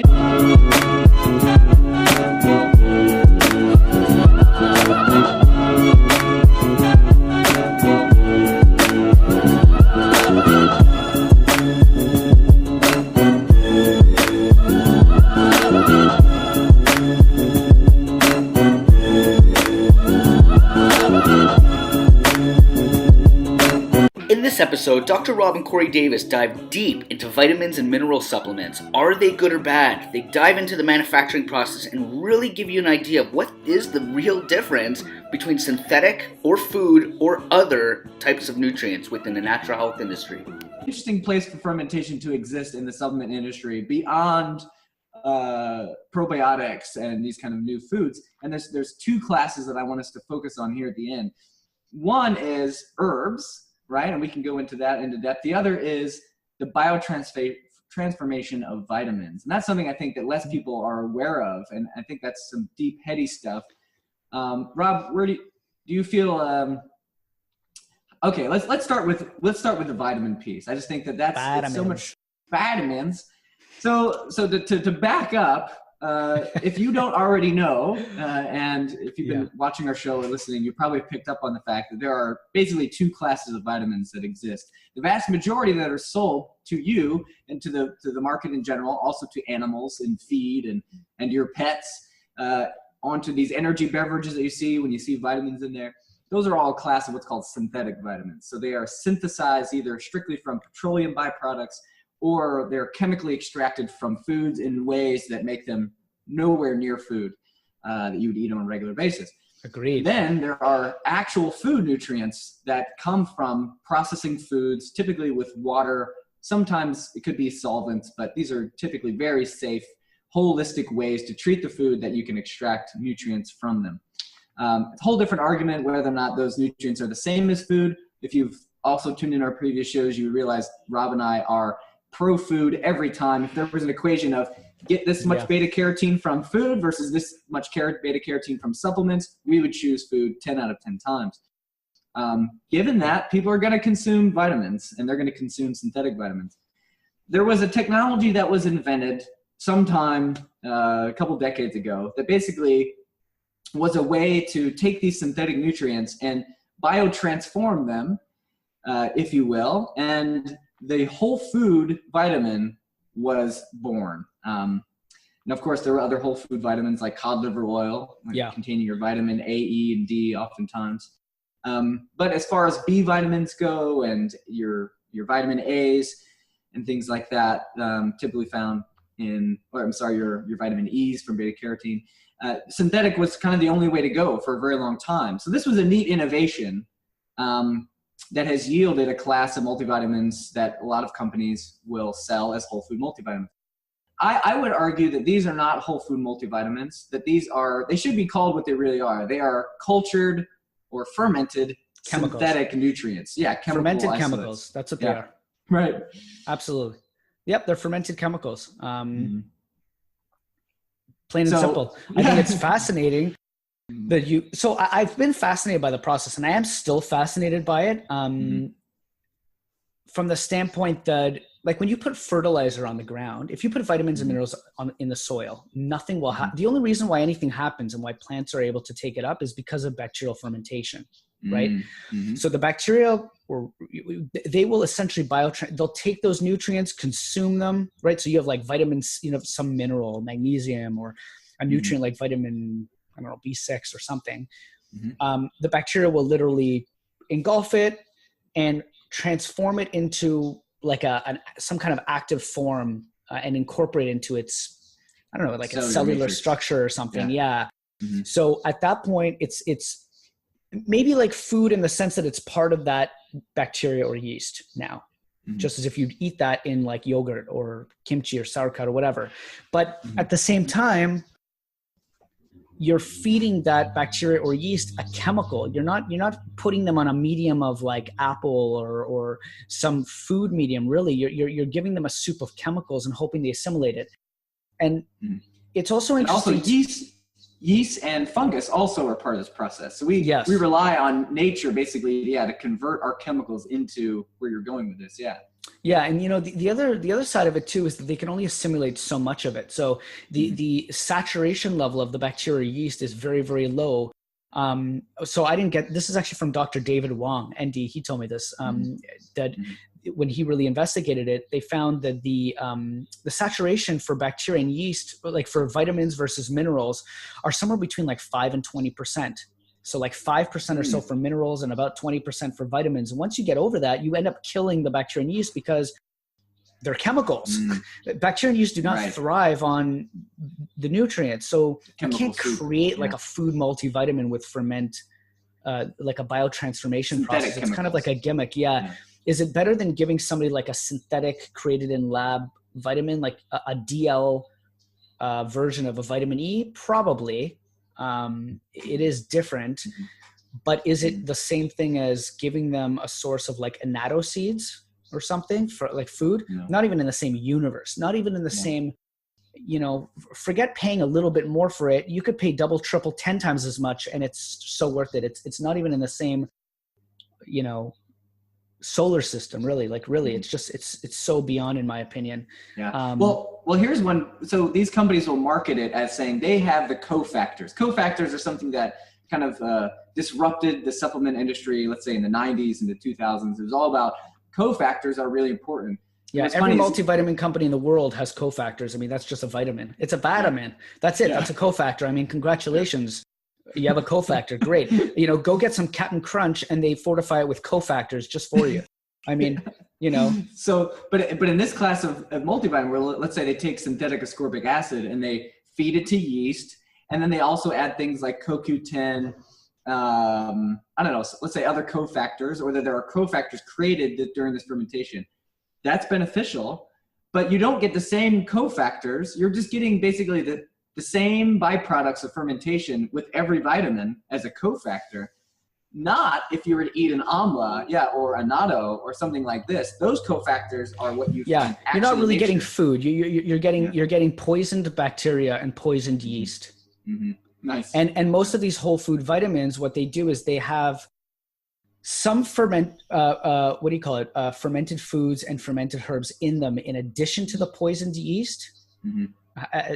In this episode, Dr. Rob and Cory Davis dive deep into vitamins and mineral supplements. Are they good or bad? They dive into the manufacturing process and really give you an idea of what is the real difference between synthetic or food or other types of nutrients within the natural health industry. interesting place for fermentation to exist in the supplement industry beyond probiotics and these kind of new foods. And there's two classes that I want us to focus on here at the end. One is herbs, right? And we can go into that into depth. The other is the biotransformation of vitamins. And that's something I think that less people are aware of. And I think that's some deep, heady stuff. Rob, where do you feel, okay, let's start with the vitamin piece. I just think that's so much vitamins. So to back up, if you don't already know, and if you've been watching our show or listening, you probably picked up on the fact that there are basically two classes of vitamins that exist. The vast majority that are sold to you and to the market in general, also to animals in feed and your pets, onto these energy beverages that you see when you see vitamins in there. Those are all a class of what's called synthetic vitamins. So they are synthesized either strictly from petroleum byproducts, or they're chemically extracted from foods in ways that make them nowhere near food that you would eat on a regular basis. Agreed. Then there are actual food nutrients that come from processing foods, typically with water. Sometimes it could be solvents, but these are typically very safe, holistic ways to treat the food that you can extract nutrients from them. It's a whole different argument whether or not those nutrients are the same as food. If you've also tuned in our previous shows, you realize Rob and I are pro-food every time. If there was an equation of get this much beta-carotene from food versus this much beta-carotene from supplements, we would choose food 10 out of 10 times. Given that, people are going to consume vitamins, and they're going to consume synthetic vitamins. There was a technology that was invented sometime a couple decades ago that basically was a way to take these synthetic nutrients and biotransform them, if you will, and the whole food vitamin was born. And of course, there were other whole food vitamins like cod liver oil, containing your vitamin A, E, and D oftentimes. But as far as B vitamins go and your vitamin A's and things like that, typically found your vitamin E's from beta carotene, synthetic was kind of the only way to go for a very long time. So this was a neat innovation that has yielded a class of multivitamins that a lot of companies will sell as whole food multivitamins. I would argue that these are not whole food multivitamins, that they should be called what they really are. They are cultured or fermented Chemicals. synthetic nutrients. Yeah, fermented isolates. chemicals. That's what they are. Right. Absolutely. Yep, they're fermented chemicals. Plain and So- simple. I think it's fascinating that I've been fascinated by the process, and I am still fascinated by it. From the standpoint that, like, when you put fertilizer on the ground, if you put vitamins and minerals in the soil, nothing will happen. The only reason why anything happens and why plants are able to take it up is because of bacterial fermentation, right? So the bacteria, they will essentially they'll take those nutrients, consume them, right? So you have like vitamins, some mineral, magnesium, or a nutrient like vitamin, I don't know, B6 or something. The bacteria will literally engulf it and transform it into like some kind of active form and incorporate into its, I don't know, like a cellular matrix. Structure or something. Yeah. So at that point, it's maybe like food in the sense that it's part of that bacteria or yeast now, just as if you'd eat that in like yogurt or kimchi or sauerkraut or whatever. But at the same time, you're feeding that bacteria or yeast a chemical. You're not putting them on a medium of like apple or some food medium. Really, you're giving them a soup of chemicals and hoping they assimilate it. And it's also interesting. And also yeast and fungus also are part of this process. So we rely on nature basically, to convert our chemicals into where you're going with this. Yeah, and the other side of it too is that they can only assimilate so much of it. So the saturation level of the bacteria yeast is very, very low. So I didn't get this is actually from Dr. David Wong, ND. He told me this that when he really investigated it, they found that the saturation for bacteria and yeast, like for vitamins versus minerals, are somewhere between like 5 and 20%. So like 5% or so for minerals and about 20% for vitamins. And once you get over that, you end up killing the bacteria and yeast because they're chemicals. Bacteria and yeast do not thrive on the nutrients. So you can't create like a food multivitamin with ferment, like a biotransformation process. It's kind of like a gimmick. Is it better than giving somebody like a synthetic created in lab vitamin, like a DL version of a vitamin E? Probably. It is different, but is it the same thing as giving them a source of like annatto seeds or something for like food? No. Not even in the same universe, not even in the same, forget paying a little bit more for it. You could pay double, triple, 10 times as much and it's so worth it. It's not even in the same, solar system, really. It's just, it's so beyond, in my opinion. Well, here's one. So these companies will market it as saying they have the cofactors. Cofactors are something that kind of disrupted the supplement industry, let's say in the 90s and the 2000s. It was all about cofactors are really important. Yeah, every multivitamin company in the world has cofactors. I mean, that's just a vitamin. It's a vitamin. That's it. That's a cofactor. I mean, congratulations. You have a cofactor. Great. Go get some Captain Crunch and they fortify it with cofactors just for you. I mean, So, but in this class of multivitamin, where let's say they take synthetic ascorbic acid and they feed it to yeast, and then they also add things like CoQ10, I don't know, let's say other cofactors, or that there are cofactors created during this fermentation. That's beneficial, but you don't get the same cofactors. You're just getting basically the same byproducts of fermentation with every vitamin as a cofactor. Not if you were to eat an amla, or a natto or something like this. Those cofactors are what you find. You're not really getting food. You're getting poisoned bacteria and poisoned yeast. Nice. And most of these whole food vitamins, what they do is they have some fermented foods and fermented herbs in them, in addition to the poisoned yeast.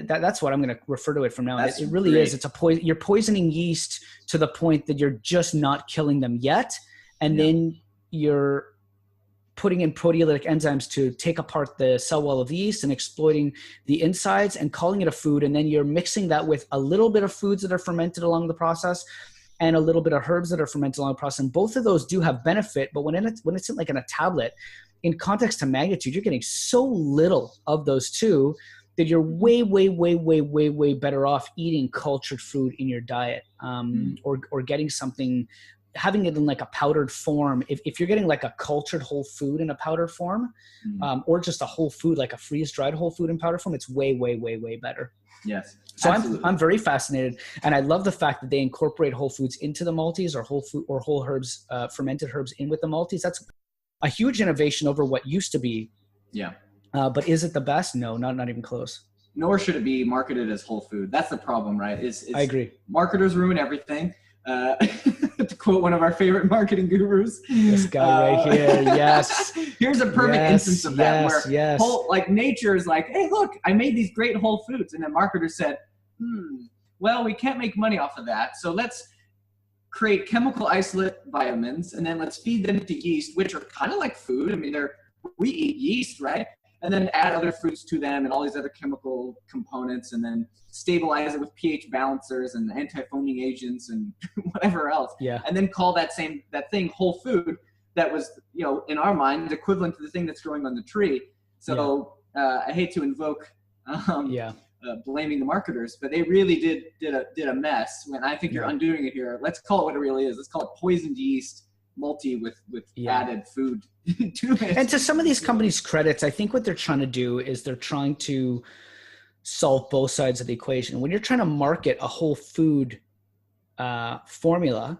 That's what I'm going to refer to it from now on. It really is. It's you're poisoning yeast to the point that you're just not killing them yet. And then you're putting in proteolytic enzymes to take apart the cell wall of the yeast and exploiting the insides and calling it a food. And then you're mixing that with a little bit of foods that are fermented along the process and a little bit of herbs that are fermented along the process. And both of those do have benefit, but when it's like in a tablet, in context to magnitude, you're getting so little of those two that you're way, way, way, way, way, way better off eating cultured food in your diet, or getting something having it in like a powdered form, if you're getting like a cultured whole food in a powdered form, or just a whole food, like a freeze-dried whole food in powder form, it's way, way, way, way better. Yes. So I'm very fascinated, and I love the fact that they incorporate whole foods into the multis, or whole herbs, fermented herbs in with the multis. That's a huge innovation over what used to be. Yeah. But is it the best? No, not even close. Nor should it be marketed as whole food. That's the problem, right? I agree. Marketers ruin everything. To quote one of our favorite marketing gurus, this guy right here. Yes. Here's a perfect instance of that, where like nature is like, hey, look, I made these great whole foods, and then marketers said, well, we can't make money off of that, so let's create chemical isolate vitamins, and then let's feed them to yeast, which are kind of like food. I mean, we eat yeast, right? And then add other foods to them and all these other chemical components, and then stabilize it with pH balancers and anti-foaming agents and whatever else. Yeah. And then call that thing whole food that was, in our mind, equivalent to the thing that's growing on the tree. So I hate to invoke blaming the marketers, but they really did a mess. When I think you're undoing it here, let's call it what it really is. Let's call it poisoned yeast multi with added food to it. And to some of these companies' credits, I think what they're trying to do is they're trying to solve both sides of the equation. When you're trying to market a whole food formula,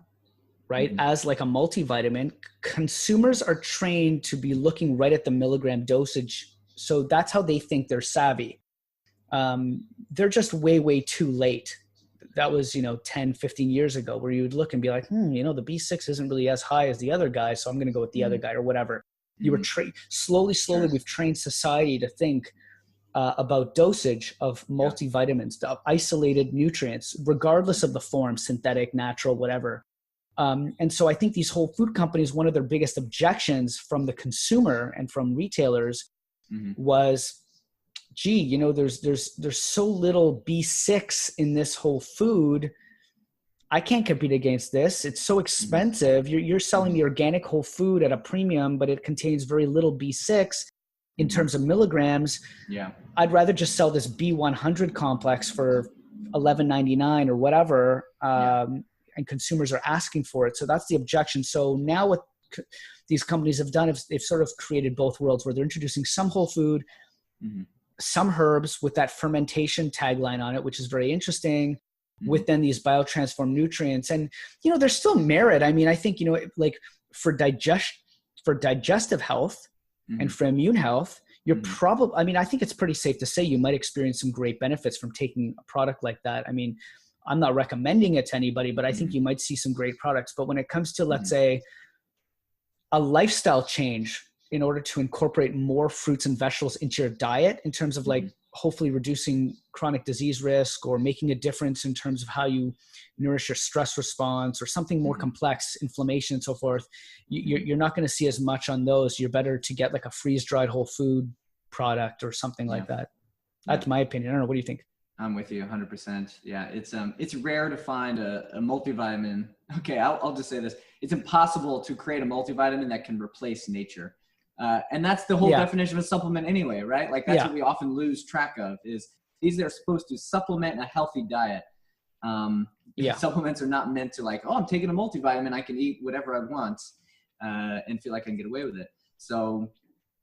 right, as like a multivitamin, consumers are trained to be looking right at the milligram dosage. So that's how they think they're savvy. They're just way, way too late. That was, 10, 15 years ago, where you would look and be like, the B6 isn't really as high as the other guy, so I'm going to go with the other guy, or whatever. You were slowly, we've trained society to think about dosage of multivitamins, of isolated nutrients, regardless of the form, synthetic, natural, whatever. And so I think these whole food companies, one of their biggest objections from the consumer and from retailers was, gee, there's so little B6 in this whole food. I can't compete against this. It's so expensive. You're selling the organic whole food at a premium, but it contains very little B6 in terms of milligrams. Yeah. I'd rather just sell this B100 complex for $11.99 or whatever. And consumers are asking for it. So that's the objection. So now what these companies have done is they've sort of created both worlds, where they're introducing some whole food, some herbs with that fermentation tagline on it, which is very interesting, with then these biotransformed nutrients. And, there's still merit. I mean, I think, like for digestive health and for immune health, you're probably, I mean, I think it's pretty safe to say you might experience some great benefits from taking a product like that. I mean, I'm not recommending it to anybody, but I think you might see some great products. But when it comes to, let's say, a lifestyle change in order to incorporate more fruits and vegetables into your diet, in terms of like hopefully reducing chronic disease risk, or making a difference in terms of how you nourish your stress response, or something more complex, inflammation and so forth, you're not going to see as much on those. You're better to get like a freeze-dried whole food product or something like that. That's my opinion. I don't know. What do you think? I'm with you 100%. Yeah. It's rare to find a multivitamin. Okay. I'll just say this. It's impossible to create a multivitamin that can replace nature. And that's the whole definition of a supplement anyway, right? Like that's what we often lose track of, is these are supposed to supplement a healthy diet. Supplements are not meant to like, I'm taking a multivitamin, I can eat whatever I want and feel like I can get away with it. So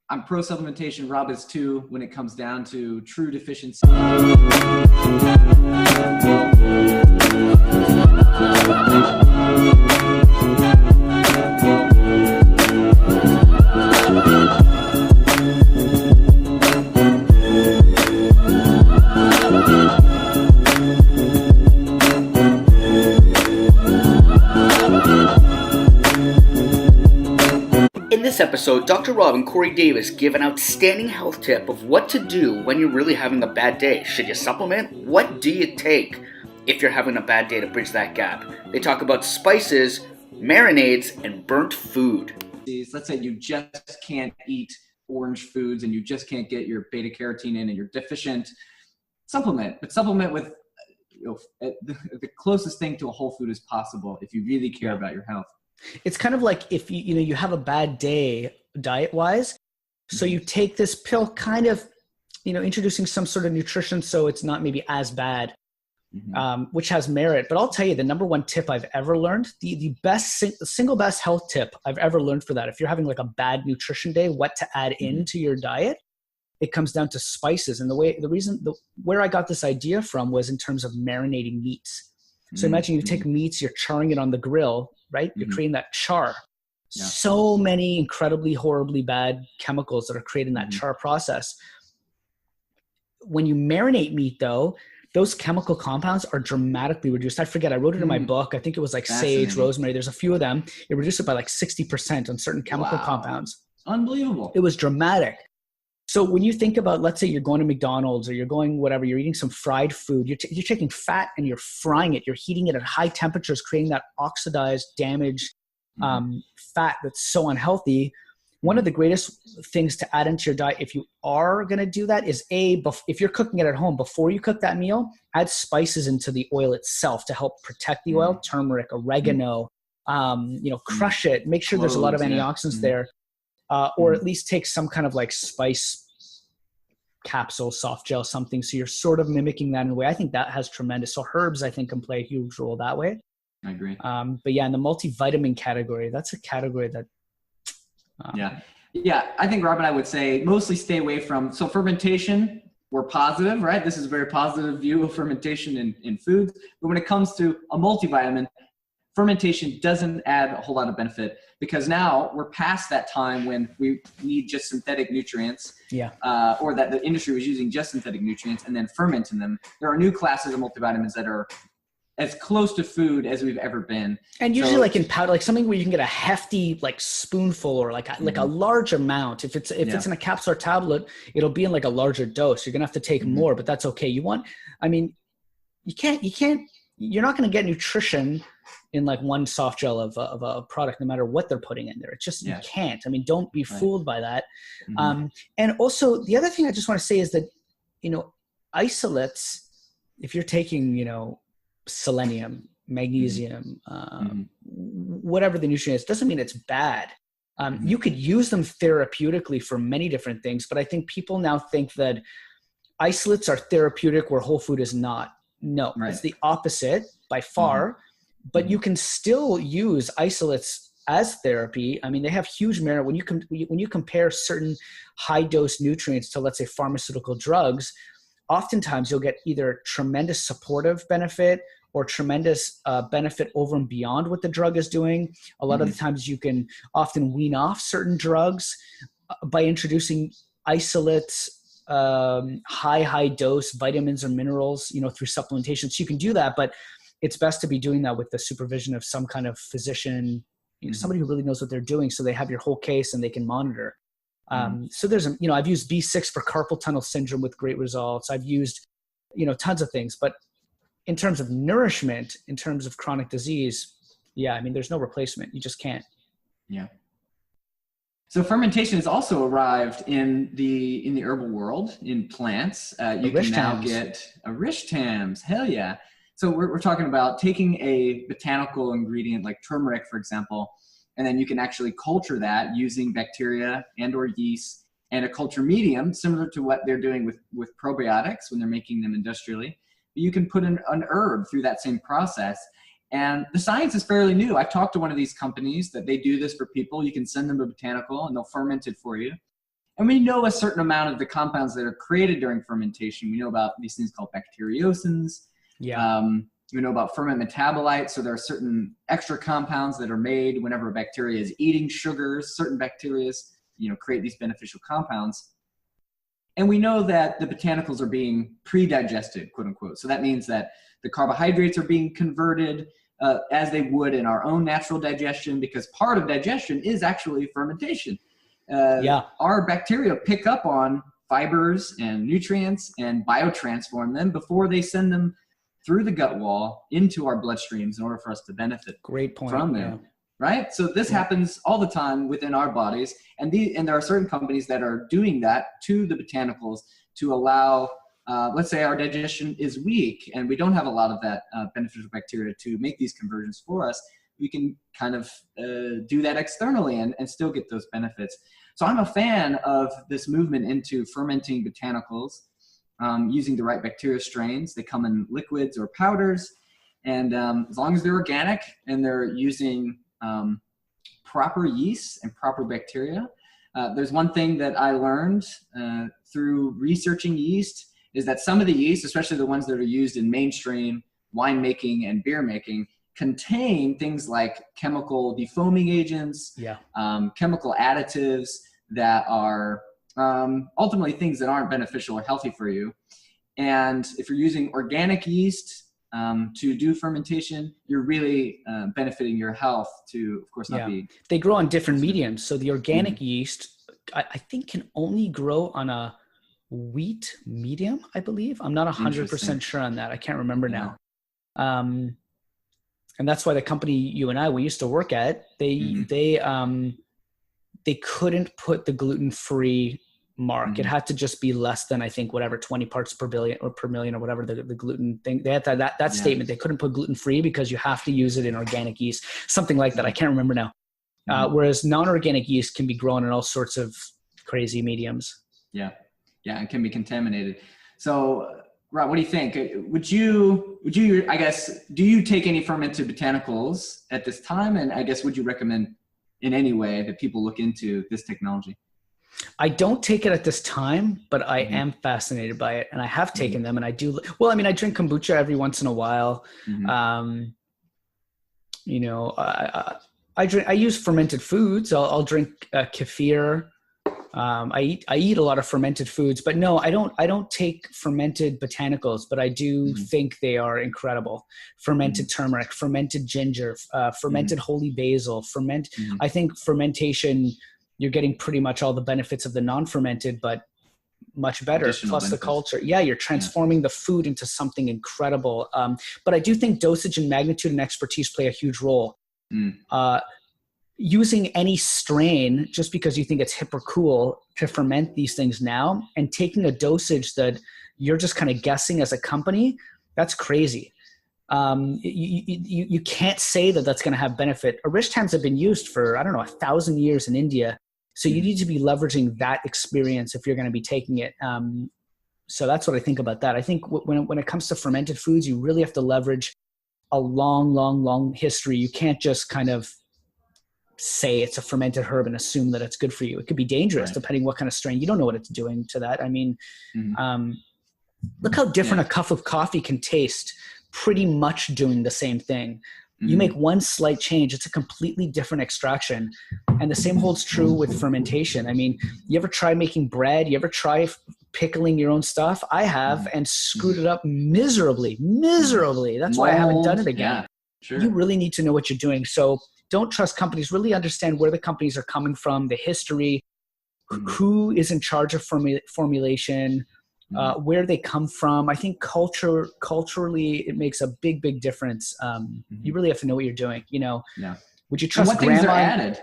I'm pro supplementation. Rob is too, when it comes down to true deficiency. In this episode, Dr. Rob and Cory Davis give an outstanding health tip of what to do when you're really having a bad day. Should you supplement? What do you take if you're having a bad day to bridge that gap? They talk about spices, marinades, and burnt food. Let's say you just can't eat orange foods and you just can't get your beta carotene in and you're deficient. Supplement, but supplement with the closest thing to a whole food as possible if you really care about your health. It's kind of like if you have a bad day diet wise, so you take this pill, kind of, introducing some sort of nutrition so it's not maybe as bad. which has merit. But I'll tell you, the number one tip I've ever learned, the single best health tip I've ever learned for that, if you're having like a bad nutrition day, what to add into your diet, it comes down to spices. And where I got this idea from was in terms of marinating meats. So imagine you take meats, you're charring it on the grill, right? You're creating that char. Yeah. So many incredibly, horribly bad chemicals that are created in that char process. When you marinate meat though, those chemical compounds are dramatically reduced. I forget, I wrote it in my book. I think it was like sage, rosemary. There's a few of them. It reduced it by like 60% on certain chemical compounds. Unbelievable. It was dramatic. So when you think about, let's say you're going to McDonald's or you're going whatever, you're eating some fried food, you're taking fat and you're frying it. You're heating it at high temperatures, creating that oxidized, damaged fat that's so unhealthy. One of the greatest things to add into your diet, if you are going to do that, is if you're cooking it at home, before you cook that meal, add spices into the oil itself to help protect the oil. Turmeric, oregano, crush it. Make sure there's a lot of antioxidants there, or at least take some kind of like spice capsule, soft gel, something. So you're sort of mimicking that in a way. I think that has tremendous. So herbs, I think, can play a huge role that way. I agree. But yeah, in the multivitamin category, that's a category that. Yeah. I think Rob and I would say mostly stay away from, so fermentation, we're positive, right? This is a very positive view of fermentation in foods. But when it comes to a multivitamin, fermentation doesn't add a whole lot of benefit, because now we're past that time when we need just synthetic nutrients, or that the industry was using just synthetic nutrients and then fermenting them. There are new classes of multivitamins that are as close to food as we've ever been. And usually like in powder, like something where you can get a hefty like spoonful or like a large amount. If it's in a capsule or tablet, it'll be in like a larger dose. You're going to have to take more, but that's okay. You're not going to get nutrition in like one soft gel of a product, no matter what they're putting in there. It's just, you can't. I mean, don't be fooled by that. And also the other thing I just want to say is that, isolates, if you're taking, selenium, magnesium, whatever the nutrient is, doesn't mean it's bad. You could use them therapeutically for many different things, but I think people now think that isolates are therapeutic where whole food is not. No, it's the opposite by far, but you can still use isolates as therapy. I mean, they have huge merit when you compare certain high dose nutrients to, let's say, pharmaceutical drugs. Oftentimes you'll get either tremendous supportive benefit or tremendous benefit over and beyond what the drug is doing. A lot of the times you can often wean off certain drugs by introducing isolates, high dose vitamins or minerals, through supplementation. So you can do that, but it's best to be doing that with the supervision of some kind of physician, somebody who really knows what they're doing, so they have your whole case and they can monitor. So there's, I've used B6 for carpal tunnel syndrome with great results. I've used, tons of things, but in terms of nourishment, in terms of chronic disease, there's no replacement. You just can't. Yeah. So fermentation has also arrived in the herbal world, in plants. You can now get arishtams. Hell yeah. So we're talking about taking a botanical ingredient like turmeric, for example, and then you can actually culture that using bacteria and or yeast and a culture medium, similar to what they're doing with probiotics when they're making them industrially. But you can put an herb through that same process. And the science is fairly new. I've talked to one of these companies that they do this for people. You can send them a botanical and they'll ferment it for you. And we know a certain amount of the compounds that are created during fermentation. We know about these things called bacteriocins. We know about ferment metabolites. So there are certain extra compounds that are made whenever a bacteria is eating sugars. Certain bacteria, create these beneficial compounds. And we know that the botanicals are being pre-digested, quote unquote. So that means that the carbohydrates are being converted as they would in our own natural digestion, because part of digestion is actually fermentation. Our bacteria pick up on fibers and nutrients and biotransform them before they send them through the gut wall into our bloodstreams in order for us to benefit from them. Right? So this happens all the time within our bodies. And there are certain companies that are doing that to the botanicals to allow, let's say our digestion is weak and we don't have a lot of that beneficial bacteria to make these conversions for us. We can kind of do that externally and still get those benefits. So I'm a fan of this movement into fermenting botanicals. using the right bacteria strains. They come in liquids or powders. And as long as they're organic and they're using proper yeast and proper bacteria. There's one thing that I learned through researching yeast is that some of the yeast, especially the ones that are used in mainstream winemaking and beer making, contain things like chemical defoaming agents, chemical additives that are ultimately things that aren't beneficial or healthy for you. And if you're using organic yeast to do fermentation, you're really benefiting your health to, of course, not be. They grow on different mediums. So the organic yeast, I think, can only grow on a wheat medium, I believe. I'm not 100% sure on that. I can't remember now. And that's why the company you and we used to work at, they couldn't put the gluten-free mark. It had to just be less than, I think, whatever, 20 parts per billion or per million or whatever the gluten thing. They had that statement. They couldn't put gluten-free because you have to use it in organic yeast, something like that. I can't remember now. Whereas non-organic yeast can be grown in all sorts of crazy mediums. Yeah, it can be contaminated. So, Rob, what do you think? Would you, I guess, do you take any fermented botanicals at this time? And I guess, would you recommend in any way that people look into this technology? I don't take it at this time, but I am fascinated by it, and I have taken them, and I do. Well, I mean, I drink kombucha every once in a while. You know, I use fermented foods. I'll drink kefir. I eat a lot of fermented foods, but no, I don't take fermented botanicals, but I do think they are incredible. Fermented turmeric, fermented ginger, fermented holy basil, I think fermentation, you're getting pretty much all the benefits of the non-fermented, but much better. Plus benefits. The culture. Yeah, you're transforming the food into something incredible. But I do think dosage and magnitude and expertise play a huge role. Using any strain just because you think it's hip or cool to ferment these things now and taking a dosage that you're just kind of guessing as a company, that's crazy. You can't say that that's going to have benefit. Arishtams have been used for, 1,000 years in India. So you need to be leveraging that experience if you're going to be taking it. So that's what I think about that. I think when it comes to fermented foods, you really have to leverage a long history. You can't just kind of say it's a fermented herb and assume that it's good for you. It could be dangerous depending what kind of strain. You don't know what it's doing to that. I mean, look how different a cup of coffee can taste, pretty much doing the same thing. You make one slight change, it's a completely different extraction. And the same holds true with fermentation. I mean, you ever try making bread? You ever try pickling your own stuff? I have, and screwed it up miserably. That's why I haven't done it again. Yeah, sure. You really need to know what you're doing. So don't trust companies. Really understand where the companies are coming from, the history, who is in charge of formulation, where they come from. I think culturally, it makes a big difference. You really have to know what you're doing. You know, would you trust grandma? Things are added?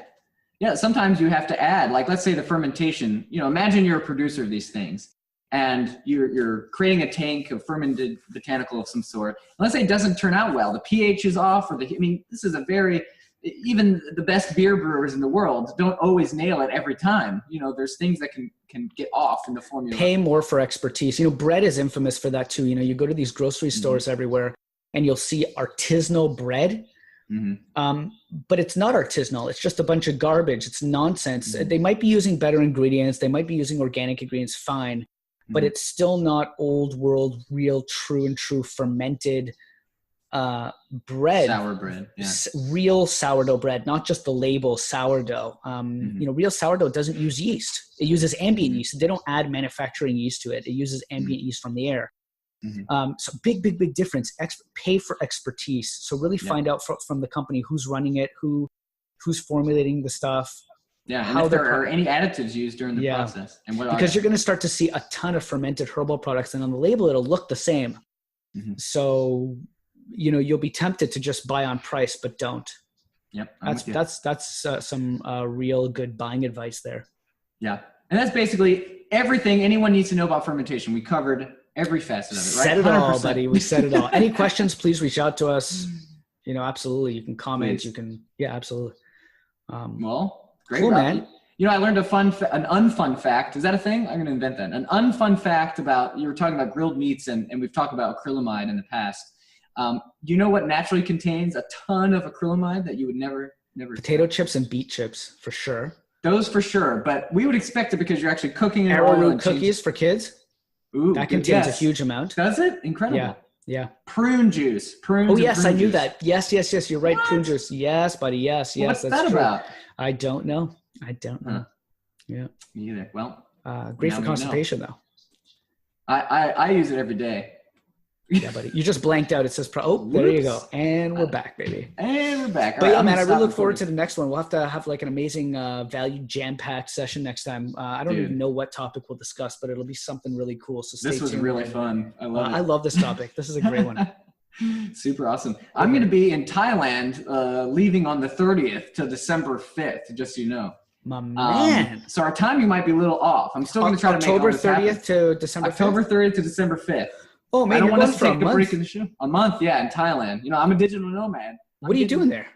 Yeah, sometimes you have to add. Like, let's say the fermentation. You know, imagine you're a producer of these things, and you're creating a tank of fermented botanical of some sort. And let's say it doesn't turn out well. The pH is off, this is a very even the best beer brewers in the world don't always nail it every time. You know, there's things that can get off in the formula. Pay more for expertise. You know, bread is infamous for that too. You know, you go to these grocery stores everywhere and you'll see artisanal bread. But it's not artisanal. It's just a bunch of garbage. It's nonsense. They might be using better ingredients. They might be using organic ingredients, fine. But it's still not old world, real, true fermented bread, sour bread, real sourdough bread, not just the label sourdough. You know, real sourdough doesn't use yeast. It uses ambient yeast. They don't add manufacturing yeast to it. It uses ambient yeast from the air. So big difference. Pay for expertise. So really find out from the company who's running it, who's formulating the stuff. Yeah, and if there are any additives used during the process. And what because you're going to start to see a ton of fermented herbal products, and on the label it'll look the same. So you know, you'll be tempted to just buy on price, but don't. Yep. That's some real good buying advice there. Yeah. And that's basically everything anyone needs to know about fermentation. We covered every facet of it, right? Said it 100%. All, buddy. We said it all. Any questions, please reach out to us. You know, absolutely. You can comment. Please. You can, absolutely. Well, great. Cool, man. You know, I learned an unfun fact. Is that a thing? I'm going to invent that. An unfun fact about, you were talking about grilled meats, and we've talked about acrylamide in the past. Do you know what naturally contains a ton of acrylamide that you would never Potato chips and beet chips, for sure. Those for sure, but we would expect it because you're actually cooking in arrowroot cookies for kids. Ooh, that contains a huge amount. Does it? Incredible. Yeah. Prune juice. Oh, yes, I knew juice. that. Yes. You're right. What? Prune juice. Yes, buddy. Yes. What's that's that true. about? I don't know. Huh. Yeah. Me either. Well, great for constipation, though. I use it every day. Yeah, buddy. You just blanked out. It says, there you go. And we're back, baby. And we're back. But man, I really look forward to the next one. We'll have to have like an amazing value jam-packed session next time. I don't even know what topic we'll discuss, but it'll be something really cool. So stay tuned. This was really fun. I love it. I love this topic. This is a great one. Super awesome. I'm going to be in Thailand, leaving on the 30th to December 5th, just so you know. My man. So our timing might be a little off. I'm still going to try to make October 30th to December 5th? October 30th to December 5th. Oh, man, I don't want us to take a a break in the show. A month, yeah, in Thailand. You know, I'm a digital nomad. What are you doing there?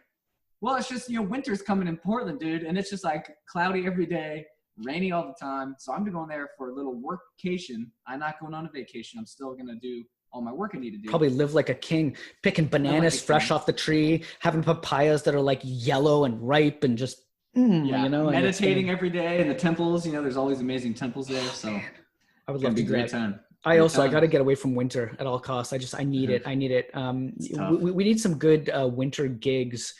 Well, it's just, winter's coming in Portland, dude, and it's just like cloudy every day, rainy all the time. So I'm going there for a little workcation. I'm not going on a vacation. I'm still going to do all my work I need to do. Probably live like a king, picking bananas fresh off the tree, having papayas that are like yellow and ripe and just, meditating every day in the temples. There's all these amazing temples there. So I would love to do great that. Time. I got to get away from winter at all costs. I need it. We need some good winter gigs.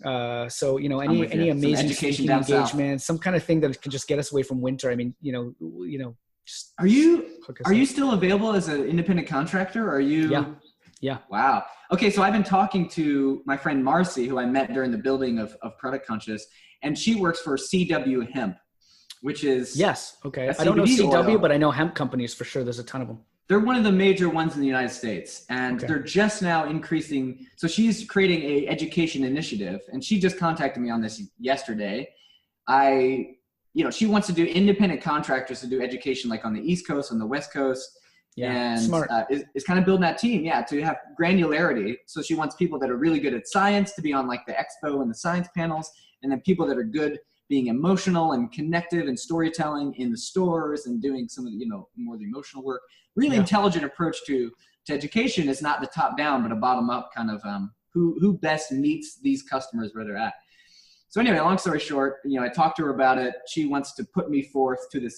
So, any amazing speaking engagement, some kind of thing that can just get us away from winter. I mean, just are you still available as an independent contractor? Or are you? Yeah. Wow. Okay. So I've been talking to my friend Marcy, who I met during the building of Product Conscious, and she works for CW Hemp, which is yes. Okay. I don't know CW, oil. But I know hemp companies for sure. There's a ton of them. They're one of the major ones in the United States, and they're just now increasing. So she's creating a education initiative, and she just contacted me on this yesterday. She wants to do independent contractors to do education, like on the East Coast, on the West Coast. Yeah, and smart. Is kind of building that team, to have granularity. So she wants people that are really good at science to be on like the expo and the science panels, and then people that are good being emotional and connective and storytelling in the stores and doing some of the, more the emotional work. Really intelligent approach to education is not the top down, but a bottom up kind of who best meets these customers where they're at. So anyway, long story short, I talked to her about it. She wants to put me forth to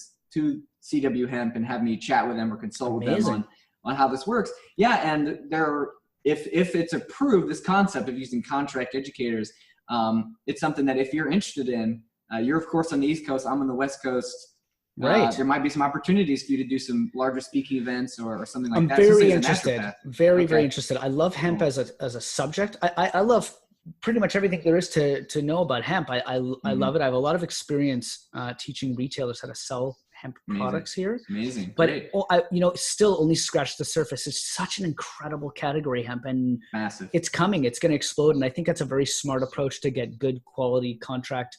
CW Hemp and have me chat with them or consult with them on how this works. Yeah, and if it's approved, this concept of using contract educators, it's something that if you're interested in, you're of course on the East Coast, I'm on the West Coast. Right. There might be some opportunities for you to do some larger speaking events or something like that. I'm very interested. Very interested. I love hemp as a subject. I love pretty much everything there is to know about hemp. I love it. I have a lot of experience teaching retailers how to sell hemp products here. Amazing. But still only scratched the surface. It's such an incredible category, hemp, and massive. It's coming. It's going to explode, and I think that's a very smart approach to get good quality contract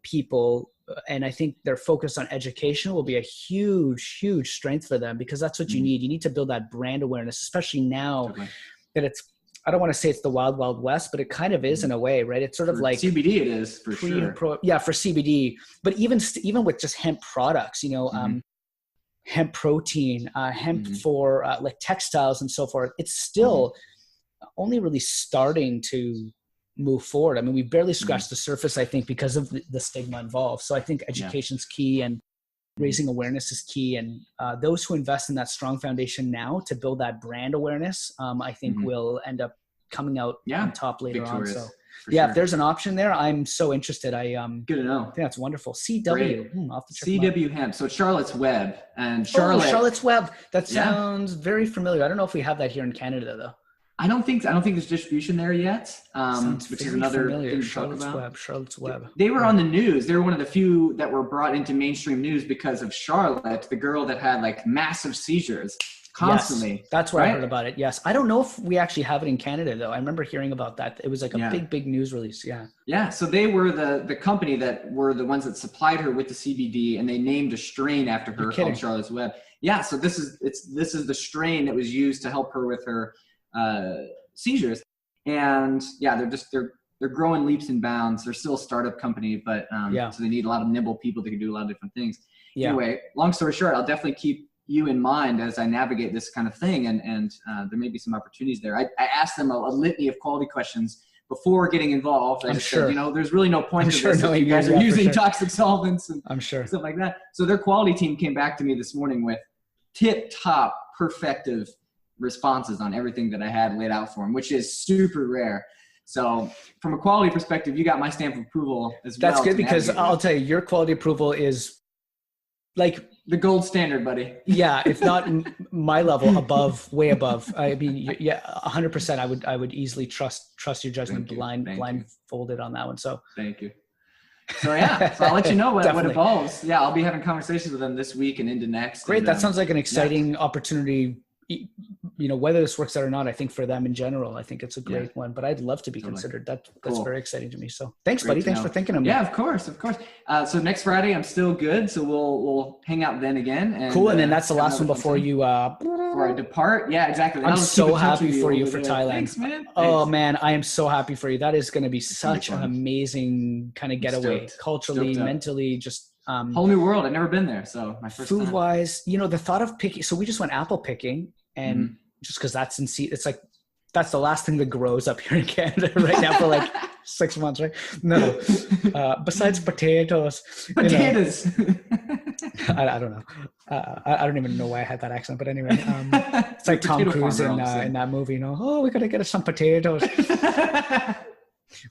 people. And I think their focus on education will be a huge strength for them, because that's what you need. You need to build that brand awareness, especially now that it's, I don't want to say it's the wild, wild west, but it kind of is in a way, right? It's sort of like CBD. It is for sure. For CBD, but even with just hemp products, hemp protein, hemp for like textiles and so forth, it's still only really starting to move forward. I mean, we barely scratched the surface, I think, because of the stigma involved. So I think education's key, and raising awareness is key. And those who invest in that strong foundation now to build that brand awareness, I think will end up coming out on top later victorious. On. So if there's an option there, I'm so interested. Good to know. I think that's wonderful. CW. I'll have to check CW Hemp. So it's Charlotte's Web. And Charlotte's Web. That sounds very familiar. I don't know if we have that here in Canada though. I don't think there's distribution there yet, which is another thing to talk about. Charlotte's Web. They were on the news. They were one of the few that were brought into mainstream news because of Charlotte, the girl that had like massive seizures constantly. Yes, that's where I heard about it. Yes. I don't know if we actually have it in Canada though. I remember hearing about that. It was like a big news release. Yeah. Yeah. So they were the company that were the ones that supplied her with the CBD, and they named a strain after her called Charlotte's Web. Yeah. So this is the strain that was used to help her with her seizures. And they're they're growing leaps and bounds. They're still a startup company, but so they need a lot of nimble people that can do a lot of different things. Yeah. Anyway, long story short, I'll definitely keep you in mind as I navigate this kind of thing, and there may be some opportunities there. I asked them a litany of quality questions before getting involved. I just said, you know, there's really no point to this if you guys are using toxic solvents and stuff like that. So their quality team came back to me this morning with tip-top perfective responses on everything that I had laid out for them, which is super rare. So from a quality perspective, you got my stamp of approval as well. That's good, because I'll tell you, your quality approval is like the gold standard, buddy. Yeah, if not my level, above, way above. I mean, yeah, 100%. I would easily trust your judgment, blindfolded on that one. So thank you. So yeah, so I'll let you know what evolves. Yeah, I'll be having conversations with them this week and into next. Great, that sounds like an exciting opportunity. You know, whether this works out or not, I think for them in general, I think it's a great one, but I'd love to be considered. That's very exciting to me. So thanks, buddy. Thanks for thinking of me. Yeah, of course. So next Friday, I'm still good. So we'll hang out then again. And, cool. And then that's the last one before you, before I depart. Yeah, exactly. I'm so happy for you for Thailand. Thanks, man. Oh man, I am so happy for you. That is going to be such an amazing kind of getaway, culturally, mentally, just whole new world. I've never been there. So my first food wise, you know, the thought of picking, so we just went apple picking, and just because that's in seed, it's like that's the last thing that grows up here in Canada right now for like 6 months, right? No, besides potatoes. You know, I don't know. I don't even know why I had that accent, but anyway, it's like Tom Cruise in that movie. You know, oh, we gotta get us some potatoes.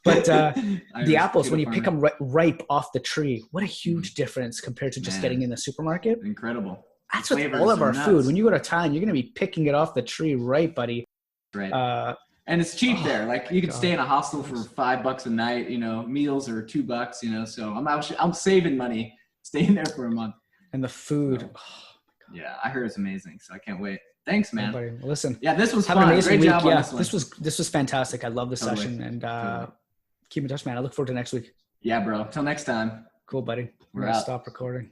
But the apples, when you pick them ripe off the tree, what a huge difference compared to just getting in the supermarket. Incredible. That's with all of our food. When you go to Thailand, you're going to be picking it off the tree, right, buddy? Right. And it's cheap there. Like you can stay in a hostel for $5 a night. You know, meals are $2. You know, so I'm saving money staying there for a month. And the food. So, yeah, I heard it's amazing. So I can't wait. Thanks, man. Well, listen. Yeah, this was fun. Have an amazing Great week. job on this one. This was fantastic. I love the session, and keep in touch, man. I look forward to next week. Yeah, bro. Till next time. Cool, buddy. We're gonna stop recording.